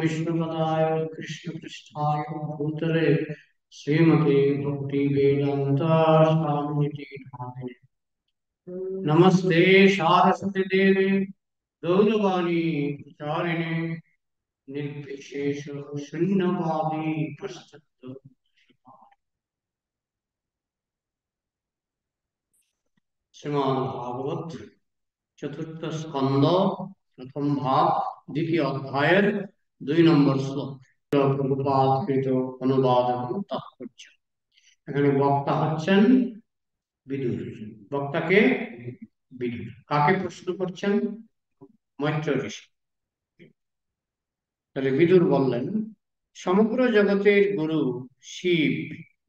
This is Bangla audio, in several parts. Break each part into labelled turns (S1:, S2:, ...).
S1: विष्णुपदाय कृष्णपृष्ठाय भूतले श्रीमते भक्ति वेदांत स्वामिनिति नामिने। नमस्ते सारस्वती देवे गौरवाणी प्रचारिणे निर्विशेष शून्यवादी प्रस्तुत। श्रीमद् भागवत चतुर्थ स्कंद प्रथम भाग द्वितीय अध्याय 2 নম্বর শ্লোক। প্রভুপাদকৃত অনুবাদ এবং তাৎপর্য। এখানে বক্তা হচ্ছেন বিদুর। বক্তাকে বিদুর। কাকে প্রশ্ন করছেন? মৈত্র ঋষি। তাহলে বিদুর বললেন, সমগ্র জগতের গুরু শিব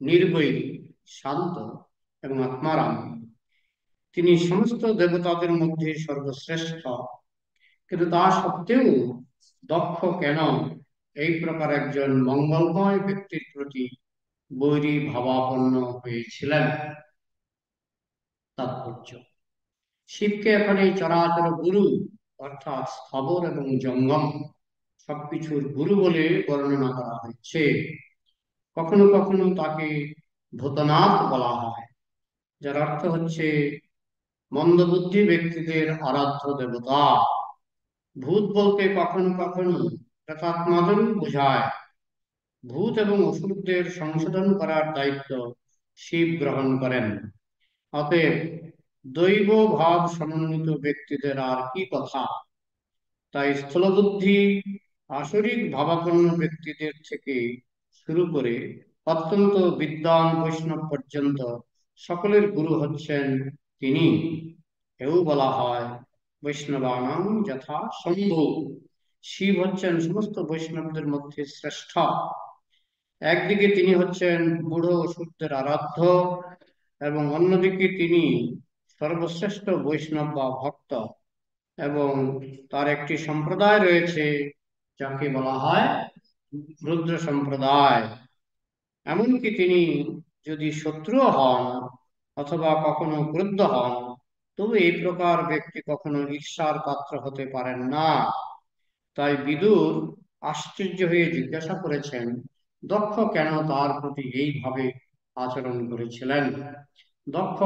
S1: নির্বৈরী, শান্ত এবং আত্মারাম। তিনি সমস্ত দেবতাদের মধ্যে সর্বশ্রেষ্ঠ, কিন্তু তা সত্ত্বেও দক্ষ কেন এই প্রকার একজন মঙ্গলময় ব্যক্তির প্রতি বৈরী ভাবাপন্ন হয়েছিলেন? তাৎপর্য: শিবকে এখন এই চরাচর গুরু অর্থাৎ স্থবর এবং জঙ্গম সবকিছুর গুরু বলে বর্ণনা করা হয়েছে। কখনো কখনো তাকে ভূতনাথ বলা হয়, যার অর্থ হচ্ছে মন্দবুদ্ধি ব্যক্তিদের আরাধ্য দেবতা। ভূত বলতে কখনো কখনো প্রেতাত্মাদের বোঝায়। ভূত এবং অসুরদের সংশোধন করার দায়িত্ব শিব গ্রহণ করেন। অতএব দৈব ভাব সমন্বিত ব্যক্তিদের আর কি কথা। তাই স্থূলবুদ্ধি আসরিক ভাবাপন্ন ব্যক্তিদের থেকে শুরু করে অত্যন্ত বিদ্বান বৈষ্ণব পর্যন্ত সকলের গুরু হচ্ছেন তিনি। এও বলা হয় বৈষ্ণবানাং যথা শম্ভু। শিব হচ্ছেন সমস্ত বৈষ্ণবদের মধ্যে শ্রেষ্ঠ। একদিকে তিনি হচ্ছেন বুড়ো অসুরদের আরাধ্য এবং অন্যদিকে তিনি সর্বশ্রেষ্ঠ বৈষ্ণব বা ভক্ত। এবং তার একটি সম্প্রদায় রয়েছে যাকে বলা হয় রুদ্র সম্প্রদায়। এমনকি তিনি যদি শত্রু হন অথবা কখনো ক্রুদ্ধ হন, তবু এই প্রকার ব্যক্তি কখনো ঈর্ষার পাত্র হতে পারেন না। তাই বিদুর আশ্চর্য হয়ে জিজ্ঞাসা করেছেন, দক্ষ কেন তার প্রতি এইভাবে আচরণ করেছিলেন? দক্ষ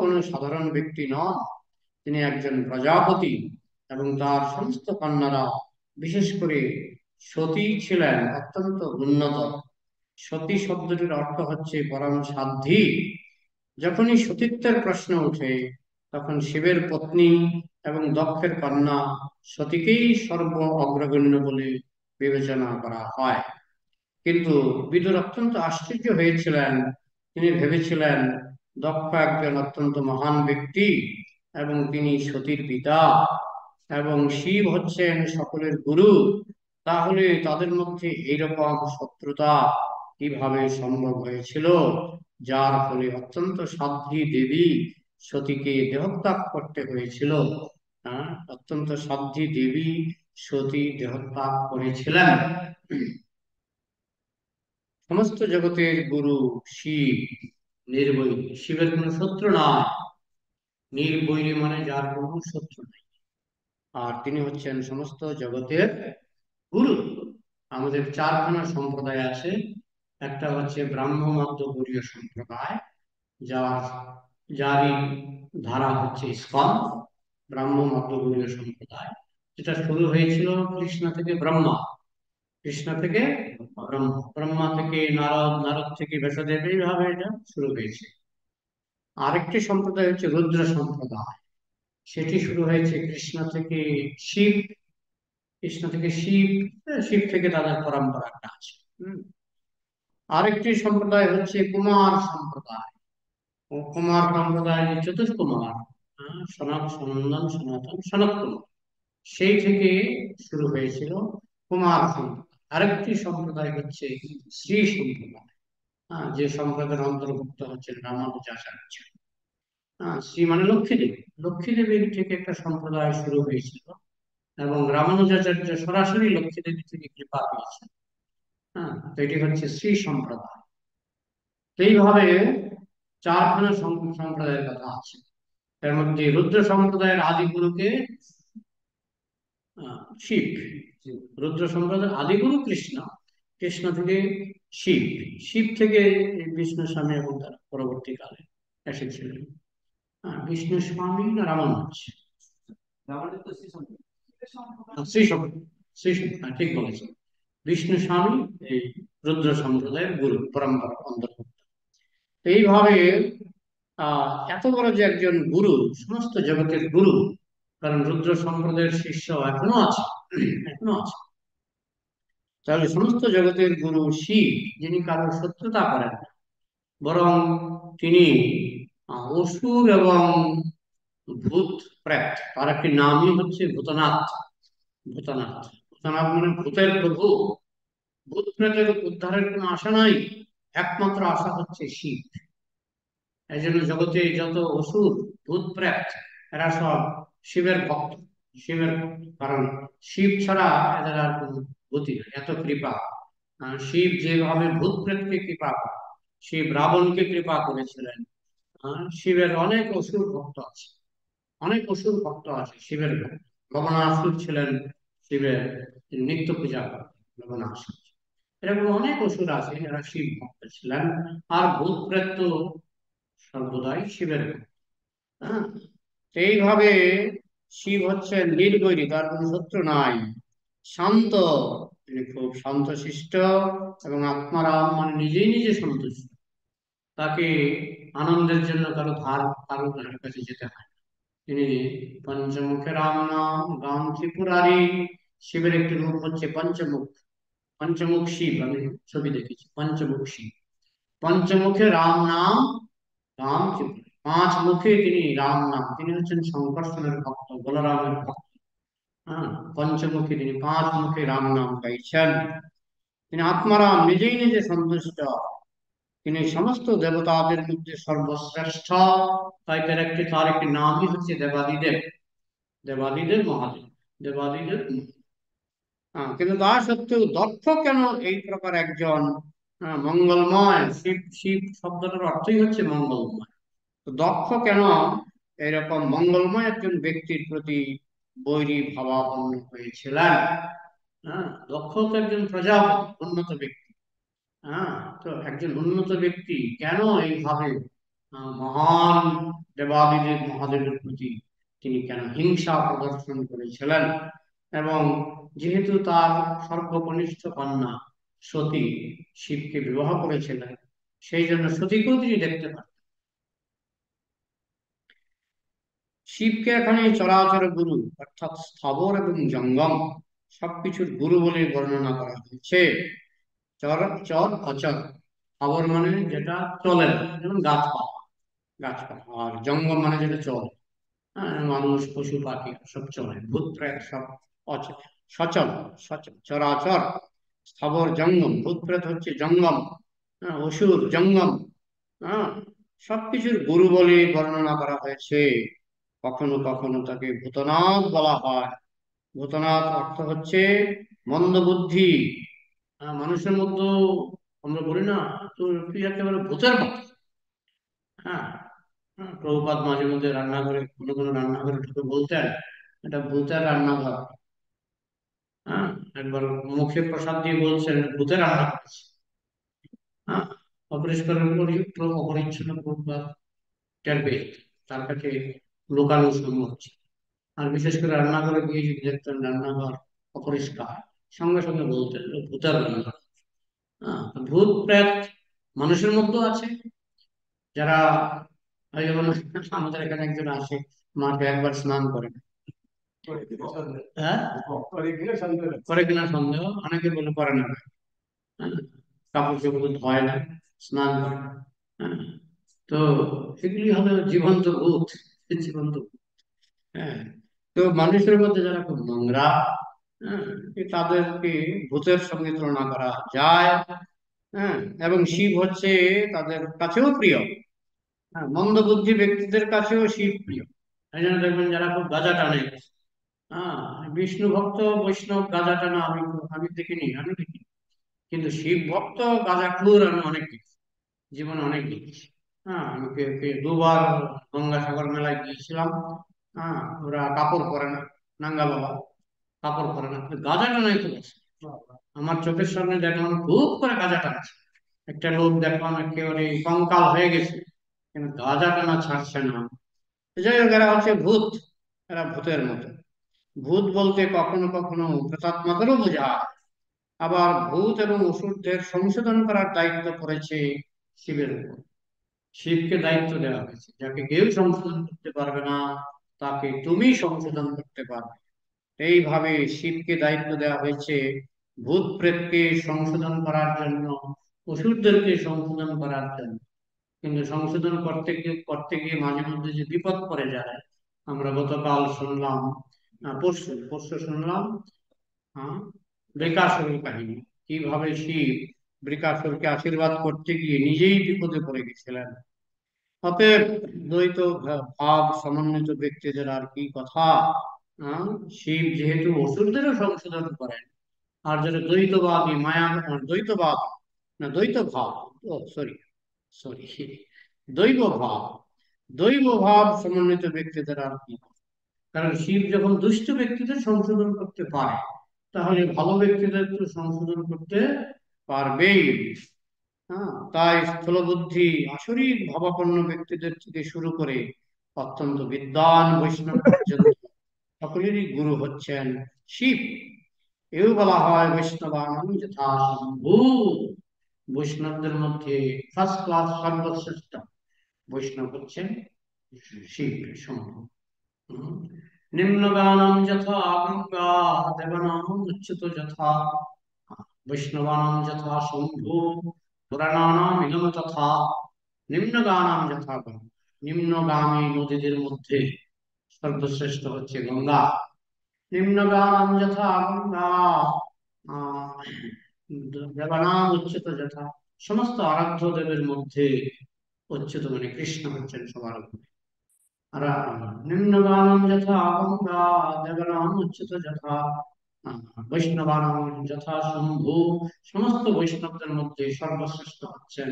S1: কোনো সাধারণ ব্যক্তি নন। তিনি একজন প্রজাপতি এবং তার সমস্ত কন্যারা, বিশেষ করে সতী, ছিলেন অত্যন্ত উন্নত। সতী শব্দটির অর্থ হচ্ছে পরম সাধ্বী। যখনই সতীত্বের প্রশ্ন ওঠে তখন শিবের পত্নী এবং দক্ষের কন্যা সতীকেই সর্ব অগ্রগণ্য বলে বিবেচনা করা হয়। কিন্তু বিদুর অত্যন্ত আশ্চর্য হয়েছিলেন। তিনি ভেবেছিলেন দক্ষ একজন অত্যন্ত মহান ব্যক্তি এবং তিনি সতীর পিতা এবং শিব হচ্ছেন সকলের গুরু। তাহলে তাদের মধ্যে এইরকম শত্রুতা কিভাবে সম্ভব হয়েছিল, যার ফলে অত্যন্ত সাধ্বী দেবী সতীকে দেহত্যাগ করতে হয়েছিল? অত্যন্ত সাধ্বী দেবী সতী দেহত্যাগ করেছিলেন। সমস্ত জগতের গুরু শিব নির্বৈরী। শিবের কোনো শত্রু নাই। নির্বৈরী মানে যার কোনো শত্রু নেই। আর তিনি হচ্ছেন সমস্ত জগতের গুরু। আমাদের চারখানা সম্প্রদায় আছে। একটা হচ্ছে ব্রাহ্ম মধ্য গৌড়ীয় সম্প্রদায়, যারই ধারা হচ্ছে ইস্কন। ব্রাহ্ম মধ্য গৌড়ীয় সম্প্রদায়, যেটা শুরু হয়েছিল কৃষ্ণ থেকে ব্রহ্মা, কৃষ্ণ থেকে ব্রহ্মা, ব্রহ্মা থেকে নারদ, নারদ থেকে ব্যাসদেব, এইভাবে এটা শুরু হয়েছে। আরেকটি সম্প্রদায় হচ্ছে রুদ্র সম্প্রদায়। সেটি শুরু হয়েছে কৃষ্ণ থেকে শিব, কৃষ্ণ থেকে শিব, শিব থেকে তাদের পরম্পরাটা আছে। আরেকটি সম্প্রদায় হচ্ছে কুমার সম্প্রদায়। ও কুমার সম্প্রদায় যে চতুষ্কুমার, সনাত, সনন্দন, সনাতন, সনত কুমার, সেই থেকে শুরু হয়েছিল কুমার সম্প্রদায়। আরেকটি সম্প্রদায় হচ্ছে শ্রী সম্প্রদায়, যে সম্প্রদায়ের অন্তর্ভুক্ত হচ্ছে রামানুজাচার্য। শ্রী মানে লক্ষ্মী দেবী। লক্ষ্মী দেবীর থেকে একটা সম্প্রদায় শুরু হয়েছিল এবং রামানুজাচার্য সরাসরি লক্ষ্মী দেবী থেকে কৃপা পেয়েছেন। তো এটি হচ্ছে শ্রী সম্প্রদায়। এইভাবে চারখানা সম্প্রদায়ের কথা আছে। তার মধ্যে রুদ্র সম্প্রদায়ের আদি গুরুকে শিব। রুদ্র সম্প্রদায়ের আদিগুরু কৃষ্ণ, কৃষ্ণ থেকে শিব, শিব থেকে বিষ্ণু স্বামী এবং তার পরবর্তীকালে এসেছিলেন। বিষ্ণু স্বামী না রামানুজ? শ্রীশঙ্কর, শ্রীশঙ্কর, ঠিক বলেছেন। বিষ্ণু স্বামী এই রুদ্র সম্প্রদায়ের গুরু পরম্পরা অন্তর্ভুক্ত। এইভাবে এত বড় যে একজন গুরু, সমস্ত জগতের গুরু, কারণ রুদ্র সম্প্রদায়ের শিষ্য এখনো আছে, এখনো আছে। তাহলে সমস্ত জগতের গুরু শিব, যিনি কারোর শত্রুতা করেন না, বরং তিনি অসুর এবং ভূত প্রেত, তার একটি নামই হচ্ছে ভূতনাথ। ভূতনাথ, ভূতনাথ মানে ভূতের প্রভু। ভূত প্রেতের উদ্ধারের কোনো আশা নাই, একমাত্র আশা হচ্ছে শিব। এই জন্য জগতে যত অসুর, ভূত প্রেত, এরা সব শিবের ভক্ত, শিবের ভক্ত। কারণ শিব ছাড়া এদের আর কোনো গতি নেই, এত কৃপা। শিব যেভাবে ভূত প্রেতকে কৃপা করে, শিব রাবণকে কৃপা করেছিলেন। শিবের অনেক অসুর ভক্ত আছে, অনেক অসুর ভক্ত আছে শিবের ভক্ত। লবণাসুর ছিলেন শিবের, তিনি নিত্য পূজা করেন লবণাসুর। এরকম অনেক অসুর আছে যারা শিব ভক্ত ছিলেন। আর ভূত প্রেত তো সর্বদাই শিবের ভক্ত। হ্যাঁ, এইভাবে শিব হচ্ছেন নির্বৈরী, তার কোনো শত্রু নাই, শান্ত, তিনি খুব শান্তশিষ্ট এবং আত্মারাম, মানে নিজেই নিজে সন্তুষ্ট। তাকে আনন্দের জন্য কারো তার কাছে যেতে হয় না। তিনি পঞ্চমুখে রাম নাম গাম ত্রিপুরারি। শিবের একটি রূপ হচ্ছে পঞ্চমুখ, পঞ্চমুখ শিব, আমি ছবি দেখেছি পঞ্চমুখ শিব। পঞ্চমুখে রাম নাম গাম ত্রিপুরারি, পাঁচ মুখে তিনি রাম নাম, তিনি হচ্ছেন সংকর্ষণের ভক্ত, বলরামের ভক্ত। হ্যাঁ, পঞ্চমুখী, তিনি পাঁচ মুখে রাম নাম গাইছেন। তিনি আত্মারাম, নিজেই নিজে সন্তুষ্ট। তিনি সমস্ত দেবতাদের মধ্যে সর্বশ্রেষ্ঠ। তাই তার একটি নামই হচ্ছে দেবাদিদেব, দেবাদিদেব মহাদেব, দেবাদিদেব। কিন্তু তা সত্ত্বেও দক্ষ কেন এই প্রকার একজন মঙ্গলময়, শিব, শিব শব্দটার অর্থই হচ্ছে মঙ্গলময়। তো দক্ষ কেন এরকম মঙ্গলময় একজন ব্যক্তির প্রতি বৈরী ভাবাপন্ন হয়েছিলেন? দক্ষ তো একজন প্রজাপতি, উন্নত ব্যক্তি। হ্যাঁ, তো একজন উন্নত ব্যক্তি কেন এইভাবে মহান দেবাদিদেব মহাদেবের প্রতি তিনি কেন হিংসা প্রদর্শন করেছিলেন? এবং যেহেতু তার সর্বকনিষ্ঠ কন্যা সতী শিবকে বিবাহ করেছিলেন, সেই জন্য সতীকেও তিনি দেখতে পান। শিবকে এখানে চরাচর গুরু, অর্থাৎ স্থাবর এবং জঙ্গম সবকিছুর গুরু বলে বর্ণনা করা হয়েছে। চর, চর, অচর। স্থাবর মানে যেটা চলে না, যেমন গাছপালা, গাছপালা। আর জঙ্গম মানে যেটা চলে, মানুষ পশু পাখি সব চলে, ভূত প্রেত সব অচল, সচল, সচল, চরাচর। স্থাবর জঙ্গম, ভূত প্রেত হচ্ছে জঙ্গম, অসুর জঙ্গম। হ্যাঁ, সবকিছুর গুরু বলে বর্ণনা করা হয়েছে। কখনো কখনো তাকে ভূতনাথ বলা হয়। ভূতনাথ অর্থ হচ্ছে মন্দ বুদ্ধি। মানুষের মধ্যে আমরা বলি না, তো তুই একেবারে ভূতের মতো। হ্যাঁ, প্রভুপাদ মাঝে মধ্যে রান্নাঘরে, কোনো কোনো রান্নাঘরে ঢুকে বলতেন, এটা ভূতের রান্নাঘর। হ্যাঁ, একবার মুখে প্রসাদ দিয়ে বলছেন ভূতের রান্না করেছে। হ্যাঁ, অপরিষ্কারের উপর অপরিচ্ছন্ন প্রভুপাদ টের পেয়েছে, তার কাছে লুকানো সম্ভব ছিল। আর বিশেষ করে রান্নাঘরে গিয়ে যদি দেখতেন রান্নাঘর অপরিষ্কার, সঙ্গে সঙ্গে বলতেন যে ভূতের রান্নাঘর। হ্যাঁ, ভূত প্রেত মানুষের মধ্যেও আছে। যারা, ওই যেমন আমাদের এখানে একজন আসে, মাঠে একবার স্নান করে, হ্যাঁ, করে কিনা সন্দেহ, অনেকে বলে করে না। হ্যাঁ, কাপড় চোপড় ধোয় না, স্নান করে না। হ্যাঁ, তো এগুলি হলো জীবন্ত ভূত, জীবন্ত ভূত। হ্যাঁ, তো মানুষের মধ্যে যারা খুব নোংরা, হ্যাঁ, তাদেরকে ভূতের সঙ্গে তুলনা করা যায়। হ্যাঁ, এবং শিব হচ্ছে তাদের কাছেও প্রিয়। হ্যাঁ, মন্দ বুদ্ধি ব্যক্তিদের কাছেও শিব প্রিয়। এই জন্য দেখবেন যারা খুব গাঁজা টানে, হ্যাঁ, বিষ্ণু ভক্ত বৈষ্ণব গাঁজা টানা আমি দেখিনি, আমি দেখি। কিন্তু শিব ভক্ত গাঁজাখুর আমি অনেক দেখি, জীবনে অনেক দেখেছি। হ্যাঁ, আমি দুবার গঙ্গাসাগর মেলায় গিয়েছিলাম। হ্যাঁ, ওরা কাপড় পরে না, নাঙ্গা বাবা কাপড় পরে না, গাঁজা টানাই তো গেছে। আমার চোখের সামনে দেখলাম খুব করে গাঁজা টানছে, একটা লোক দেখলাম একেবারে কঙ্কাল হয়ে গেছে, কিন্তু গাঁজা টানা ছাড়ছে না। যাই হোক, এরা হচ্ছে ভূত, এরা ভূতের মতো। ভূত বলতে কখনো কখনো প্রেতাত্মাদেরও বোঝায়। আবার ভূত এবং অসুরদের সংশোধন করার দায়িত্ব পড়েছে শিবের উপর। শিবকে দায়িত্ব দেওয়া হয়েছে, যাকে কেউ সংশোধন করতে পারবে না তাকে তুমি সংশোধন করতে পারবে। এইভাবে শিবকে দায়িত্ব দেওয়া হয়েছে ভূত প্রেতকে সংশোধন করার জন্য, অসুরদেরকে সংশোধন করার জন্য। কিন্তু সংশোধন করতে গিয়ে মাঝে মধ্যে যে বিপদ পড়ে যায়, আমরা গতকাল শুনলাম, পরশু পরশু শুনলাম, হ্যাঁ, বৃকাসুরের কাহিনী। কিভাবে শিব বৃকাসুরকে আশীর্বাদ করতে গিয়ে নিজেই বিপদে পড়ে গেছিলেন। অতএব দ্বৈত ভাব সমন্বিত ব্যক্তিদের আর কি কথা। হ্যাঁ, শিব যেহেতু অসুরদেরও সংশোধন করেন, আর যারা দ্বৈতবাদী মায়া, দ্বৈতবাদ না দ্বৈত ভাব, ও সরি সরি দৈব ভাব, দৈব ভাব সমন্বিত ব্যক্তিদের আর কি। কারণ শিব যখন দুষ্ট ব্যক্তিদের সংশোধন করতে পারে, তাহলে ভালো ব্যক্তিদের তো সংশোধন করতে পারবেই। হ্যাঁ, তাই স্থূলবুদ্ধি আসরিক ভাবাপন্ন ব্যক্তিদের থেকে শুরু করে অত্যন্ত বিদ্বান বৈষ্ণব পর্যন্ত সকলেরই গুরু হচ্ছেন শিব। এও বলা হয় বৈষ্ণবানাং যথা শম্ভু, বৈষ্ণবদের মধ্যে ফার্স্ট ক্লাস সর্বশ্রেষ্ঠ বৈষ্ণব হচ্ছেন শিব, শম্ভু। হুম। নিম্নগানম যথা গঙ্গা, দেবানাম উচ্যুত যথা, বৈষ্ণবানাম যথা শম্ভু, পুরাণানাম ইদম তথা। নিম্নগানাম যথা গঙ্গা, নিম্নগামী নদীদের মধ্যে সর্বশ্রেষ্ঠ হচ্ছে গঙ্গা। নিম্নগানম যথা গঙ্গা, আহ, দেবানাম উচ্চত যথা, সমস্ত আরাধ্য দেবের মধ্যে উচ্চত মানে কৃষ্ণ হচ্ছেন সবার উপরে। আর নিম্নগানম যথা গঙ্গা, দেবানাম উচ্চত যথা, আহ, বৈষ্ণবানাম যথা শম্ভু, সমস্ত বৈষ্ণবদের মধ্যে সর্বশ্রেষ্ঠ হচ্ছেন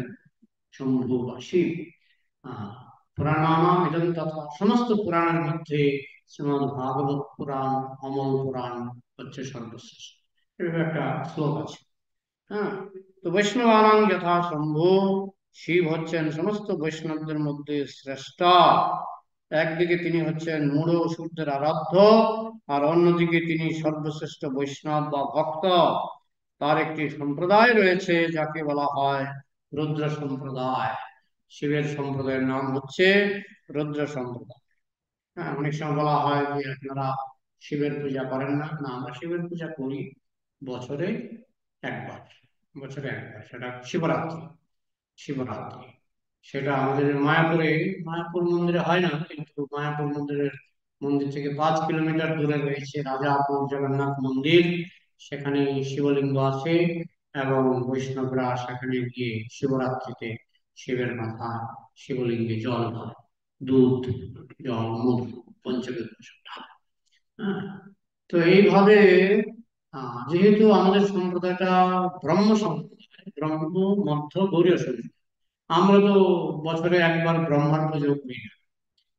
S1: শম্ভু বা শিব। আহ, পুরাণানাম ইদং তথা, সমস্ত পুরাণের মধ্যে শ্রীমদ্ ভাগবত পুরাণ, অমল পুরাণ হচ্ছে সর্বশ্রেষ্ঠ। এরকম একটা শ্লোক আছে। হ্যাঁ, তো বৈষ্ণবানাং যথা শম্ভু, শিব হচ্ছেন সমস্ত বৈষ্ণবদের মধ্যে শ্রেষ্ঠ। একদিকে তিনি হচ্ছেন মূঢ় অসুরদের আরাধ্য, আর অন্যদিকে তিনি সর্বশ্রেষ্ঠ বৈষ্ণব বা ভক্ত। তার একটি সম্প্রদায় রয়েছে যাকে বলা হয় রুদ্র সম্প্রদায়। শিবের সম্প্রদায়ের নাম হচ্ছে রুদ্র সম্প্রদায়। হ্যাঁ, অনেক সময় বলা হয় যে আপনারা শিবের পূজা করেন না। না, আমরা শিবের পূজা করি বছরে একবার, বছরে একবার, সেটা শিবরাত্রি। শিবরাত্রি সেটা আমাদের মায়াপুরে, মায়াপুর মন্দিরে হয় না, কিন্তু মায়াপুর মন্দির থেকে 5 কিলোমিটার দূরে রয়েছে রাজাপুর জগন্নাথ মন্দির। সেখানে শিবলিঙ্গ আছে, এবং বৈষ্ণবরা সেখানে গিয়ে শিবরাত্রিতে শিবের মাথায় শিবলিঙ্গে জল ঢালে, দুধ, জল, মধু, পঞ্চগব্য ঢালে। হ্যাঁ, তো এইভাবে যেহেতু আমাদের সম্প্রদায়টা ব্রহ্ম সম্প্রদায়, ব্রহ্ম মধ্য গৌড়ীয় সম্প্রদায়, আমরা তো বছরে একবার ব্রহ্মার পুজো করি না।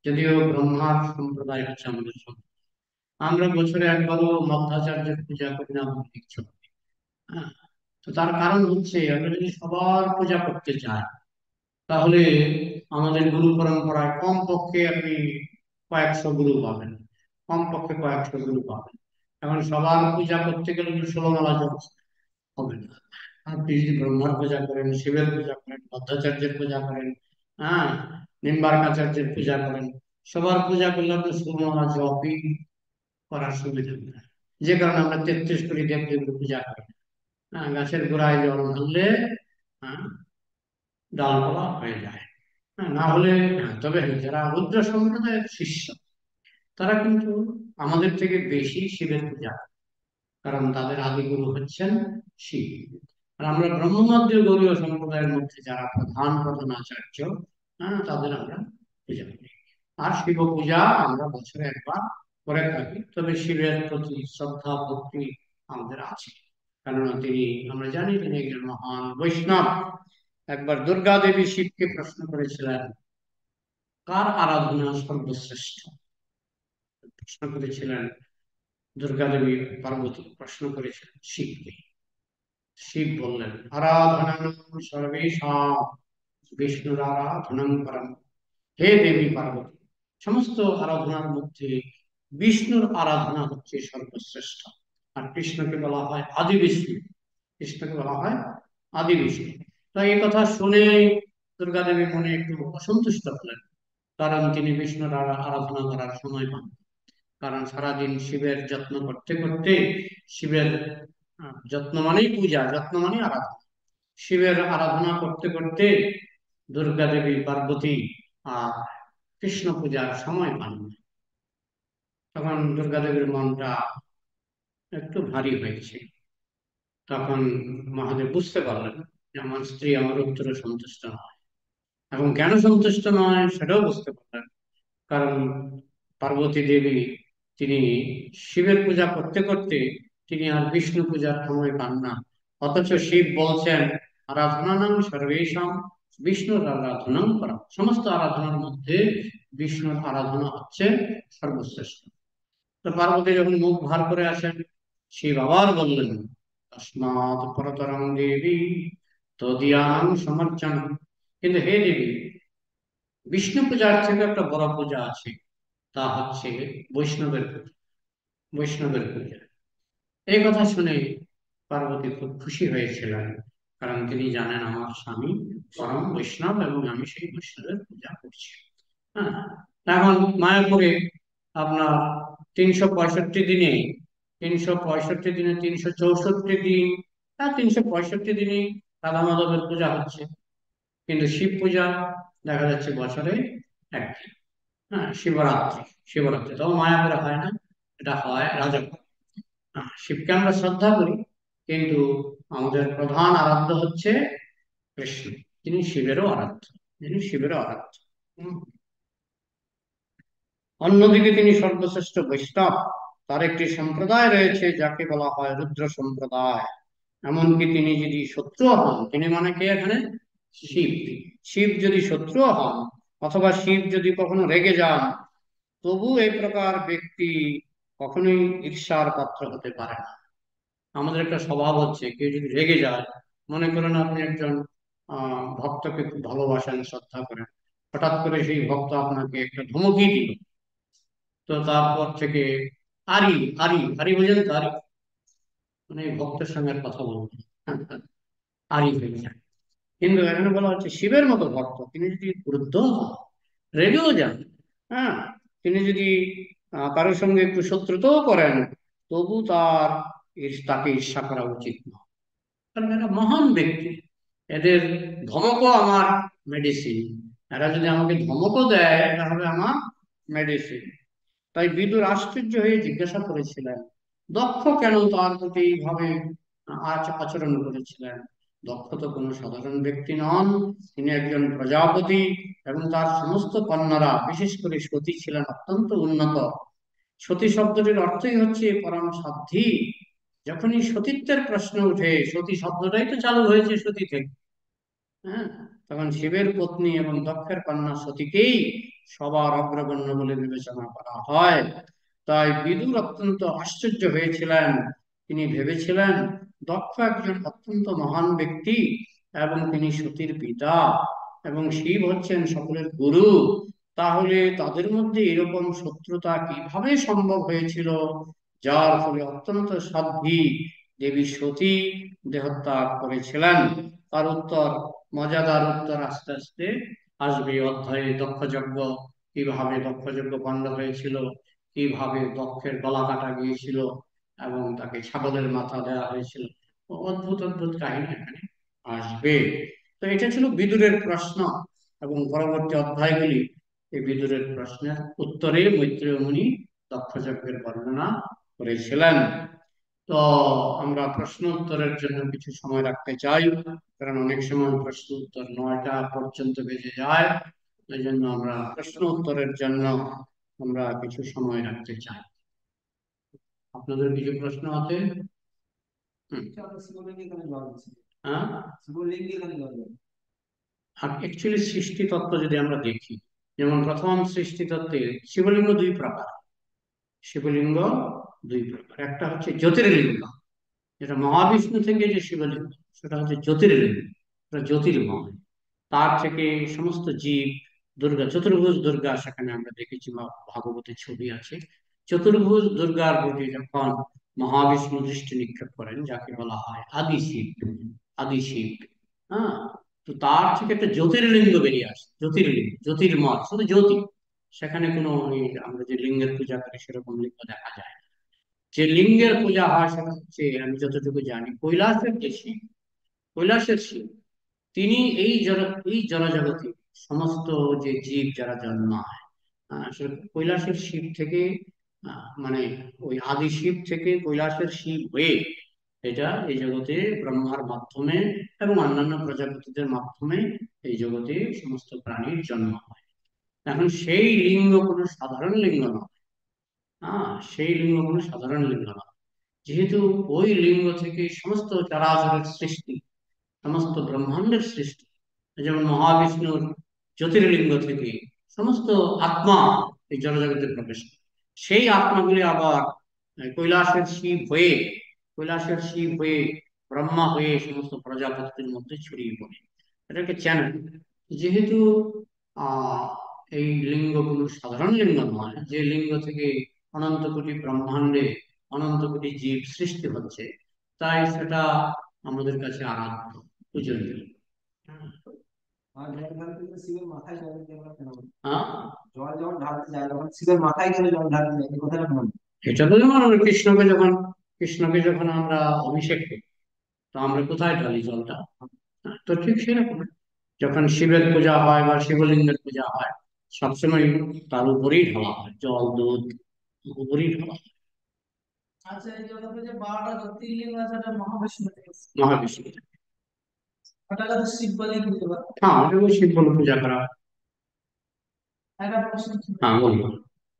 S1: যদিও ব্রহ্মার সম্প্রদায় হচ্ছে আমাদের সম্প্রদায়, আমরা বছরে একবারও মধ্যাচার্যের পূজা করি না আমাদের ইচ্ছে মতো। হ্যাঁ, তো তার কারণ হচ্ছে আমরা যদি সবার পূজা করতে চাই, তাহলে আমাদের গুরু পরম্পরায় কমপক্ষে আপনি কয়েকশো গুরু পাবেন, কমপক্ষে কয়েকশো গুরু পাবেন। এখন সবার পূজা করতে গেলে তো 16 মালা জপ হবে না। আপনি যদি ব্রহ্মার পূজা করেন, শিবের পূজা করেন, মধ্যাচার্যের পূজা করেন, হ্যাঁ, নিম্বার্কাচার্যের পূজা করেন, সবার পূজা করলে আপনি 16 মালা জপই করার সুবিধা নেই। যে কারণে আমরা 33 কোটি দেব দেবীর পূজা করি। হ্যাঁ, গাছের গোড়ায় জল ঢাললে, হ্যাঁ, ডালপালা হয়ে যায়। হ্যাঁ, না হলে, হ্যাঁ, তবে হ্যাঁ, যারা রুদ্র সম্প্রদায়ের শিষ্য, তারা কিন্তু আমাদের থেকে বেশি শিবের পূজা করে। কারণ তাদের আদিগুরু হচ্ছেন শিব। আর আমরা ব্রহ্মমন্ত্রী গৌরীয় সম্প্রদায়ের মধ্যে যারা প্রধান প্রধান আচার্য, হ্যাঁ, তাদের আমরা পূজা করি। আর শিব পূজা আমরা বছরে একবার করে থাকি, তবে শিবের প্রতি শ্রদ্ধা ভক্তি আমাদের আছে। কেননা তিনি, আমরা জানি তিনি একজন মহান বৈষ্ণব। একবার দুর্গা দেবী শিবকে প্রশ্ন করেছিলেন, কার আরাধনা সর্বশ্রেষ্ঠ, প্রশ্ন করেছিলেন। দুর্গা দেবী পার্বতী প্রশ্ন করেছিলেন শিবকে। শিব বললেন, আরাধনাং সর্বেষাং বিষ্ণুর আরাধনাং পরম। হে দেবী পার্বতী, সমস্ত আরাধনার মধ্যে বিষ্ণুর আরাধনা হচ্ছে সর্বশ্রেষ্ঠ। আর কৃষ্ণকে বলা হয় আদি বিষ্ণু। কৃষ্ণকে বলা হয় আদি বিষ্ণু। তো এই কথা শুনে দুর্গা দেবী মনে একটু অসন্তুষ্ট হলেন, কারণ তিনি বিষ্ণুর আরাধনা করার সময় পান। কারণ সারাদিন শিবের যত্ন করতে করতে, শিবের যত্ন মানেই পূজা, যত্ন মানেই আরাধনা, শিবের আরাধনা করতে করতে দুর্গা দেবী পার্বতী আর কৃষ্ণ পূজার সময় পান না। তখন দুর্গা দেবীর মনটা একটু ভারী হয়েছে। তখন মহাদেব বুঝতে পারলেন যে আমার স্ত্রী আমার উত্তরে সন্তুষ্ট নয়, এবং কেন সন্তুষ্ট নয় সেটাও বুঝতে পারলেন। কারণ পার্বতী দেবী তিনি শিবের পূজা করতে করতে তিনি আর বিষ্ণু পূজার সময় পান না। অথচ শিব বলছেন, আরাধনানাং সর্বেষাং বিষ্ণুর আরাধনাং করা, সমস্ত আরাধনার মধ্যে বিষ্ণুর আরাধনা হচ্ছে সর্বশ্রেষ্ঠ। তো পার্বতী যখন মুখ ভার করে আসেন, শিব আবার বললেন, তস্মাৎ পরতরং দেবী তদীয়াং সমর্চন। কিন্তু হে দেবী, বিষ্ণু পূজার থেকে একটা বড় পূজা আছে, তা হচ্ছে বৈষ্ণবের পূজা। বৈষ্ণবের পূজা। এই কথা শুনে পার্বতী খুব খুশি হয়েছিলেন, কারণ তিনি জানেন আমার স্বামী পরম বৈষ্ণব এবং আমি সেই বৈষ্ণবের পূজা করছি। হ্যাঁ, এখন মায়াপুরে আপনার 365 দিনে, 365 দিনে 364 দিন, 365 দিনই রাধা মাধবের পূজা হচ্ছে। কিন্তু শিব পূজা দেখা যাচ্ছে বছরে একদিন। হ্যাঁ, শিবরাত্রি। শিবরাত্রি তো মায়াপুরে হয় না, এটা হয় রাজাপুর। শিবকে আমরা শ্রদ্ধা করি, কিন্তু আমাদের প্রধান আরাধ্য হচ্ছে কৃষ্ণ। তিনি শিবেরও আরাধ্য, তিনি শিবেরও আরাধ্য। হুম। অন্যদিকে তিনি সর্বশ্রেষ্ঠ বৈষ্ণব। তার একটি সম্প্রদায় রয়েছে যাকে বলা হয় রুদ্র সম্প্রদায়। এমনকি তিনি যদি শত্রু হন, তিনি মানে কে এখানে? শিব। শিব যদি শত্রু হন, অথবা শিব যদি কখনো রেগে যান, তবু এই প্রকার ব্যক্তি কখনোই ঈর্ষার পাত্র হতে পারে না। আমাদের একটা স্বভাব হচ্ছে, কেউ যদি রেগে যায়, মনে করেন আপনি একজন ভক্তকে খুব ভালোবাসেন, শ্রদ্ধা করেন, হঠাৎ করে সেই ভক্ত আপনাকে একটা ধমকি দিল, তো তারপর থেকে আরি আরি আরি বোঝেন তো? আরি মানে ভক্তের সঙ্গে আর কথা বলবেন না। আরি হয়ে যায়। কিন্তু এখানে বলা হচ্ছে শিবের মতো ভক্ত তিনি যদি ক্রুদ্ধ হন, রেগেও যান, হ্যাঁ, তিনি যদি কারোর সঙ্গে একটু শত্রুতাও করেন, তবু তাকে ঈর্ষা করা উচিত নয়। কারণ এরা মহান ব্যক্তি, এদের ধমকও আমার মেডিসিন। এরা যদি আমাকে ধমকও দেয় তাহলে আমার মেডিসিন। তাই বিদুর আশ্চর্য হয়ে জিজ্ঞাসা করেছিলেন, দক্ষ কেন তার প্রতি এইভাবে আচরণ করেছিলেন? দক্ষ তো কোনো সাধারণ ব্যক্তি নন, তিনি একজন প্রজাপতি, এবং তার সমস্ত কন্যারা, বিশেষ করে সতী, ছিলেন অত্যন্ত উন্নত। সতী শব্দটির অর্থই হচ্ছে পরম সাধ্বী। যখনই সতীত্বের প্রশ্ন উঠে, সতী শব্দটাই তো চালু হয়েছে সতী থেকে। হ্যাঁ, তখন শিবের পত্নী এবং দক্ষের কন্যা সতীকেই সবার অগ্রগণ্য বলে বিবেচনা করা হয়। তাই বিদুর অত্যন্ত আশ্চর্য হয়েছিলেন। তিনি ভেবেছিলেন দক্ষ একজন অত্যন্ত মহান ব্যক্তি, এবং তিনি সতীর পিতা, এবং শিব হচ্ছেন সকলের গুরু। তাহলে তাদের মধ্যে এরকম শত্রুতা কিভাবে সম্ভব হয়েছিল, যার ফলে অত্যন্ত সাধ্বী দেবী সতী দেহত্যাগ করেছিলেন? তার উত্তর, মজাদার উত্তর আস্তে আস্তে আসবে অধ্যায়ে। দক্ষযজ্ঞ, কিভাবে দক্ষযজ্ঞ পণ্ড হয়েছিল, কিভাবে দক্ষের গলা কাটা গিয়েছিল এবং তাকে ছাগলের মাথা দেওয়া হয়েছিল, অদ্ভুত অদ্ভুত কাহিনী এখানে আসবে। তো এটা ছিল বিদুরের প্রশ্ন, এবং পরবর্তী অধ্যায়গুলি এই বিদুরের প্রশ্নের উত্তরে মৈত্রেয় মুনি দক্ষযজ্ঞের বর্ণনা করেছিলেন। তো আমরা প্রশ্ন উত্তরের জন্য কিছু সময় রাখতে চাই, কারণ অনেক সময় প্রশ্ন উত্তর 9টা পর্যন্ত বেজে যায়। এই জন্য আমরা প্রশ্ন উত্তরের জন্য আমরা কিছু সময় রাখতে চাই। আপনাদের কিছু প্রশ্ন আছে? হ্যাঁ, অ্যাকচুয়ালি সৃষ্টি তত্ত্ব যদি আমরা দেখি, যেমন প্রথম সৃষ্টি তত্ত্বে শিবলিঙ্গ দুই প্রকার। শিবলিঙ্গ দুই প্রকার। একটা হচ্ছে জ্যোতির্লিঙ্গ, যেটা মহাবিষ্ণু থেকে যে শিবলিঙ্গ, সেটা হচ্ছে জ্যোতির্লিঙ্গ, সেটা জ্যোতির্ময়। তার থেকে সমস্ত জীব, দুর্গা, চতুর্ভুজ দুর্গা সেখানে আমরা দেখেছি, ভাগবতের ছবি আছে। চতুর্ভুজ দুর্গার প্রতি যখন মহাবিষ্ণু দৃষ্টি নিক্ষেপ করেন, যাকে বলা হয় আদি শিব, আদি শিব, হ্যাঁ, তো তার থেকে একটা জ্যোতির্লিঙ্গ বেরিয়ে আসে, জ্যোতির্লিঙ্গ, জ্যোতির্ময়, শুধু জ্যোতি। সেখানে কোনো আমরা যে লিঙ্গের পূজা করি সেরকম লিঙ্গ দেখা যায় না। যে লিঙ্গের পূজা হয় সেটা হচ্ছে, আমি যতটুকু জানি, কৈলাসের যে শিব, কৈলাসের শিব, তিনি এই জনজগতে সমস্ত যে জীব যারা জন্মায়, সে কৈলাসের শিব থেকে, মানে ওই আদি শিব থেকে কৈলাসের শিব হয়ে এটা এই জগতে ব্রহ্মার মাধ্যমে এবং অন্যান্য প্রজাপতিদের মাধ্যমে এই জগতে সমস্ত প্রাণীর জন্ম হয়। এখন সেই লিঙ্গ কোনো সাধারণ লিঙ্গ নয়। সেই লিঙ্গ কোনো সাধারণ লিঙ্গ নয়, যেহেতু ওই লিঙ্গ থেকে সমস্ত চরাচরের সৃষ্টি, সমস্ত ব্রহ্মাণ্ডের সৃষ্টি। যেমন মহাবিষ্ণুর জ্যোতির্লিঙ্গ থেকে সমস্ত আত্মা এই জড়জগতে প্রবেশ করে। সেই আত্মাগুলি আবার কৈলাসের শিব হয়ে, কৈলাসের শিব হয়ে, ব্রহ্মা হয়ে সমস্ত প্রজাপতির মধ্যে ছড়িয়ে পড়ে। এটাকে চ্যানেল। যেহেতু আহ এই লিঙ্গ কোনো সাধারণ লিঙ্গ নয়, যে লিঙ্গ থেকে অনন্ত কোটি ব্রহ্মাণ্ডে অনন্ত কোটি জীব সৃষ্টি হচ্ছে, তাই সেটা আমাদের কাছে আরাধ্য, পূজনীয়।
S2: আর জল ঢালতে গেলে শিবের মাথায় জল দিয়ে আমরা কেন বলি?
S1: হ্যাঁ,
S2: জল যখন ঢালতে যায় তখন শিবের মাথায় গেলে জল ঢালতে যায়, এই কথাটা কেন বলি?
S1: এটা তো যেমন আমরা কৃষ্ণকে যখন আমরা অভিষেক করি, তো আমরা কোথায় ঢালি জলটা? তো ঠিক সেরকম, যখন শিবের পূজা হয় বা শিবলিঙ্গের পূজা হয়, সবসময় তার উপরেই ঢালা হয়, জল দুধ উপরেই ঢালা হয়।
S2: আচ্ছা, এই জগতে যে 12টা জ্যোতির্লিঙ্গ আছে ওটা মহাবিষ্ণু থেকে এসেছে।
S1: মহাবিষ্ণু।
S2: ওটাকে তো শিব বলেই বুঝতে পারো।
S1: হ্যাঁ, ওটাকে শিব বলে পূজা করা হয়।
S2: একটা প্রশ্ন ছিল,
S1: হ্যাঁ, বলবো।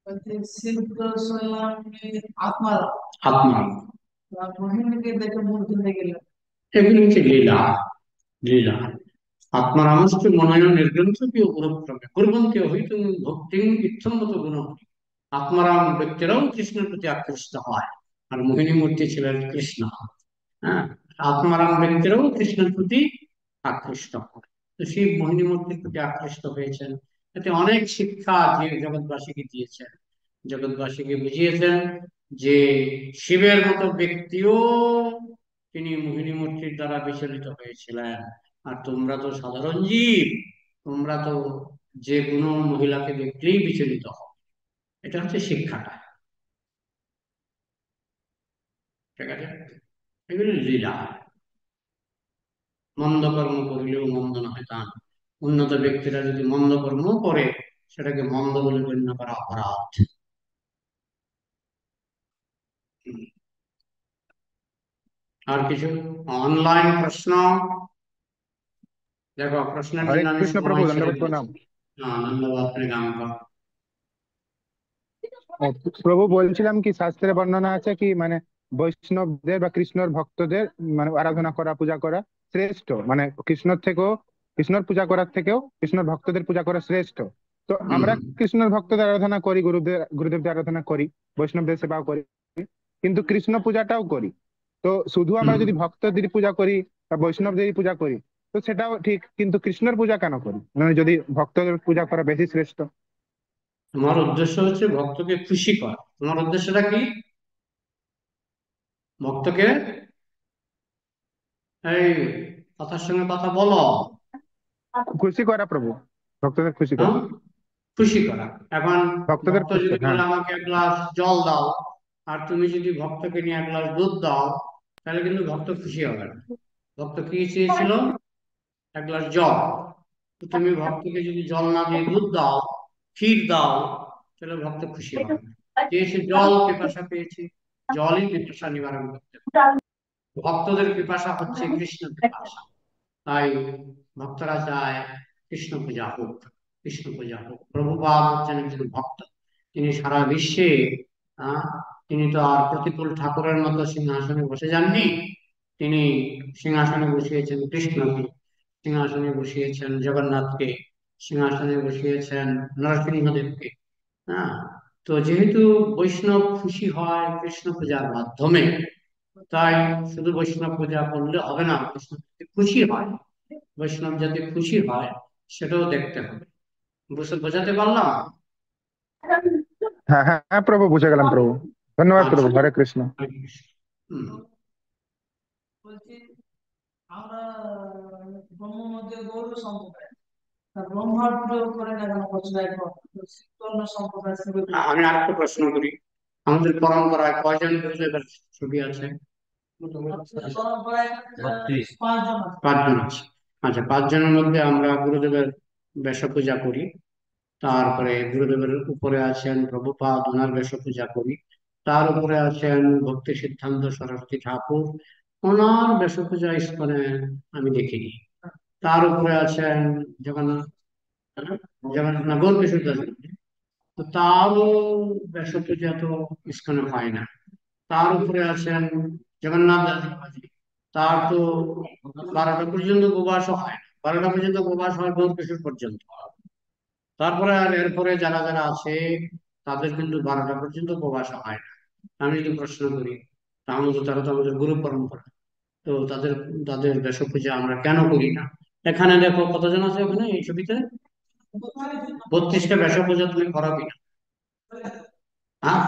S2: ওই যে শিব তো শুনলাম যে আত্মা,
S1: আত্মা।
S2: আর মহিমাকে দেখে মূর্তি হয়ে গেল।
S1: এগুলি হচ্ছে লীলা, লীলা। আত্মারামশ্চ মনয় নির্গ্রন্থিও গুরুক্রমে কুর্বন্তি হইতুম ভক্তিং ইচ্ছন্মত গুণ। আত্মারাম ব্যক্তিরাও কৃষ্ণের প্রতি আকৃষ্ট হয়, আর মোহিনী মূর্তি ছিলেন কৃষ্ণ। হ্যাঁ, আত্মারাম ব্যক্তিরাও কৃষ্ণের প্রতি আকৃষ্ট হয়। তো শিব মোহিনী মূর্তির প্রতি আকৃষ্ট হয়েছেন, এতে অনেক শিক্ষা যে জগৎবাসীকে দিয়েছেন, জগৎবাসীকে বুঝিয়েছেন যে শিবের মতো ব্যক্তিও তিনি মোহিনী মূর্তির দ্বারা বিচলিত হয়েছিলেন। আর তোমরা তো সাধারণ জীব, তোমরা তো যে কোনো মহিলাকে দেখলেই বিচলিত হও। এটা হচ্ছে শিক্ষাটা। ঠিক আছে, এগুলি লীলা। মন্দ কর্ম করিলেও মন্দ নয় তা না। উন্নত ব্যক্তিরা যদি মন্দ কর্ম করে, সেটাকে মন্দ বলে গণ্য করা অপরাধ। হুম। আর কিছু অনলাইন প্রশ্ন? দেখো, প্রশ্নের
S3: হরে
S1: জন্য আমি
S3: কৃষ্ণ প্রভু,
S1: সময় ছেড়ে
S3: দণ্ডবত
S1: দিয়েছি।
S3: প্রণাম।
S1: ধন্যবাদ, প্রণাম।
S3: ও, প্রভু বলছিলাম কি শাস্ত্রে বর্ণনা আছে কি মানে বৈষ্ণবদের বা কৃষ্ণর ভক্তদের মানে আরাধনা করা, পূজা করা শ্রেষ্ঠ, মানে কৃষ্ণর থেকেও, কৃষ্ণর পূজা করার থেকেও কৃষ্ণর ভক্তদের পূজা করা শ্রেষ্ঠ। তো আমরা
S1: হুম,
S3: কৃষ্ণর ভক্তদের আরাধনা করি, গুরুদেবদের আরাধনা করি, বৈষ্ণবদের সেবাও করি, কিন্তু কৃষ্ণ পূজাটাও করি। তো শুধু আমরা
S1: হুম।
S3: যদি ভক্তদের পূজা করি বা বৈষ্ণবদেরই পূজা করি, তো সেটাও ঠিক, কিন্তু কৃষ্ণের পূজা কেন করি, মানে যদি ভক্তদের পূজা করা বেশি শ্রেষ্ঠ?
S1: তোমার উদ্দেশ্য হচ্ছে ভক্তকে খুশি করা। তোমার উদ্দেশ্যটা কি? ভক্তকে, এই, কথার সঙ্গে কথা বলো।
S3: খুশি করা প্রভু, ভক্তদের খুশি করা,
S1: হ্যাঁ, খুশি করা। এখন
S3: ভক্তদের
S1: ভক্ত
S3: খুশি,
S1: যদি
S3: হ্যাঁ।
S1: বলে আমাকে এক গ্লাস জল দাও, আর তুমি যদি ভক্তকে নিয়ে এক গ্লাস দুধ দাও, তাহলে কিন্তু ভক্ত খুশি হবে না। ভক্ত কি চেয়েছিল? এক গ্লাস জল। তো তুমি ভক্তকে যদি জল না দিয়ে দুধ দাও, ক্ষীর দাও, তাহলে ভক্ত খুশি হবে না। চেয়েছে জল, পিপাসা পেয়েছে, জলই পিপাসা নিবারণ করতে পারে। ভক্তদের পিপাসা হচ্ছে কৃষ্ণ পিপাসা। তাই ভক্তরা চায় কৃষ্ণ পূজা হোক, কৃষ্ণ পূজা হোক। প্রভুপাদ হচ্ছেন একজন ভক্ত। তিনি সারা বিশ্বে, আহ, তিনি তো আর প্রতিকূল ঠাকুরের মতো সিংহাসনে বসে যাননি। তিনি সিংহাসনে বসিয়েছেন কৃষ্ণকে, সিংহাসনে বসিয়েছেন জগন্নাথকে, সিংহাসনে বসিয়েছেন নরসিংহদেবকে। হ্যাঁ, তো যেহেতু বৈষ্ণব খুশি হয় কৃষ্ণ পূজার মাধ্যমে, তাই শুধু বৈষ্ণব পূজা করলে হবে না, বৈষ্ণব যাতে খুশি হয়, বৈষ্ণব যাতে খুশি হয় সেটাও দেখতে হবে। বুঝতে বোঝাতে পারলাম?
S3: হ্যাঁ হ্যাঁ হ্যাঁ প্রভু, বুঝে গেলাম প্রভু। ধন্যবাদ
S1: আচ্ছা।
S3: প্রভু, হরে কৃষ্ণ।
S1: হুম।
S2: বলছি আমরা ব্রহ্ম মধ্যে গৌর সম্প্রদায়, তা ব্রহ্মার পুজো করে না কেন বছর একবার? অন্য সম্প্রদায় সেগুলো
S1: আমি আরেকটা প্রশ্ন করি, আমাদের পরম্পরায় কয়জন গুরুদেবের ছবি আছে?
S2: পরম্পরায় 5 জন আছে।
S1: 5 জন আছে। আচ্ছা, 5 জনের মধ্যে আমরা গুরুদেবের বেশপূজা করি, তারপরে গুরুদেবের উপরে আছেন প্রভুপাদ, ওনার বেশপূজা করি। তার উপরে আছেন ভক্তি সিদ্ধান্ত সরস্বতী ঠাকুর, ওনার বেশপূজা ইস্কনে আমি দেখিনি। তার উপরে আছেন জগন্নাথ, জগন্নাথ না গৌর কিশোর দাস, তো তারও বেশপূজা তো ইস্কনে হয় না। তার উপরে আছেন জগন্নাথ দাস বাবাজি, তার তো 12টা পর্যন্ত উপবাসও হয় না, 12টা পর্যন্ত উপবাস হয় গৌর কিশোর পর্যন্ত। তারপরে আর এরপরে যারা যারা আছে তাদের কিন্তু 12টা পর্যন্ত উপবাস হয় না। আমি যদি প্রশ্ন করি, তাহলে তো তারা তো আমাদের গুরু পরম্পরা, তো তাদের তাদের বেশপূজা আমরা কেন করি না? এখানে দেখো কতজন আছে, ওখানে এই ছবিতে 32টা বেশপূজা তুমি করো কিনা? হ্যাঁ,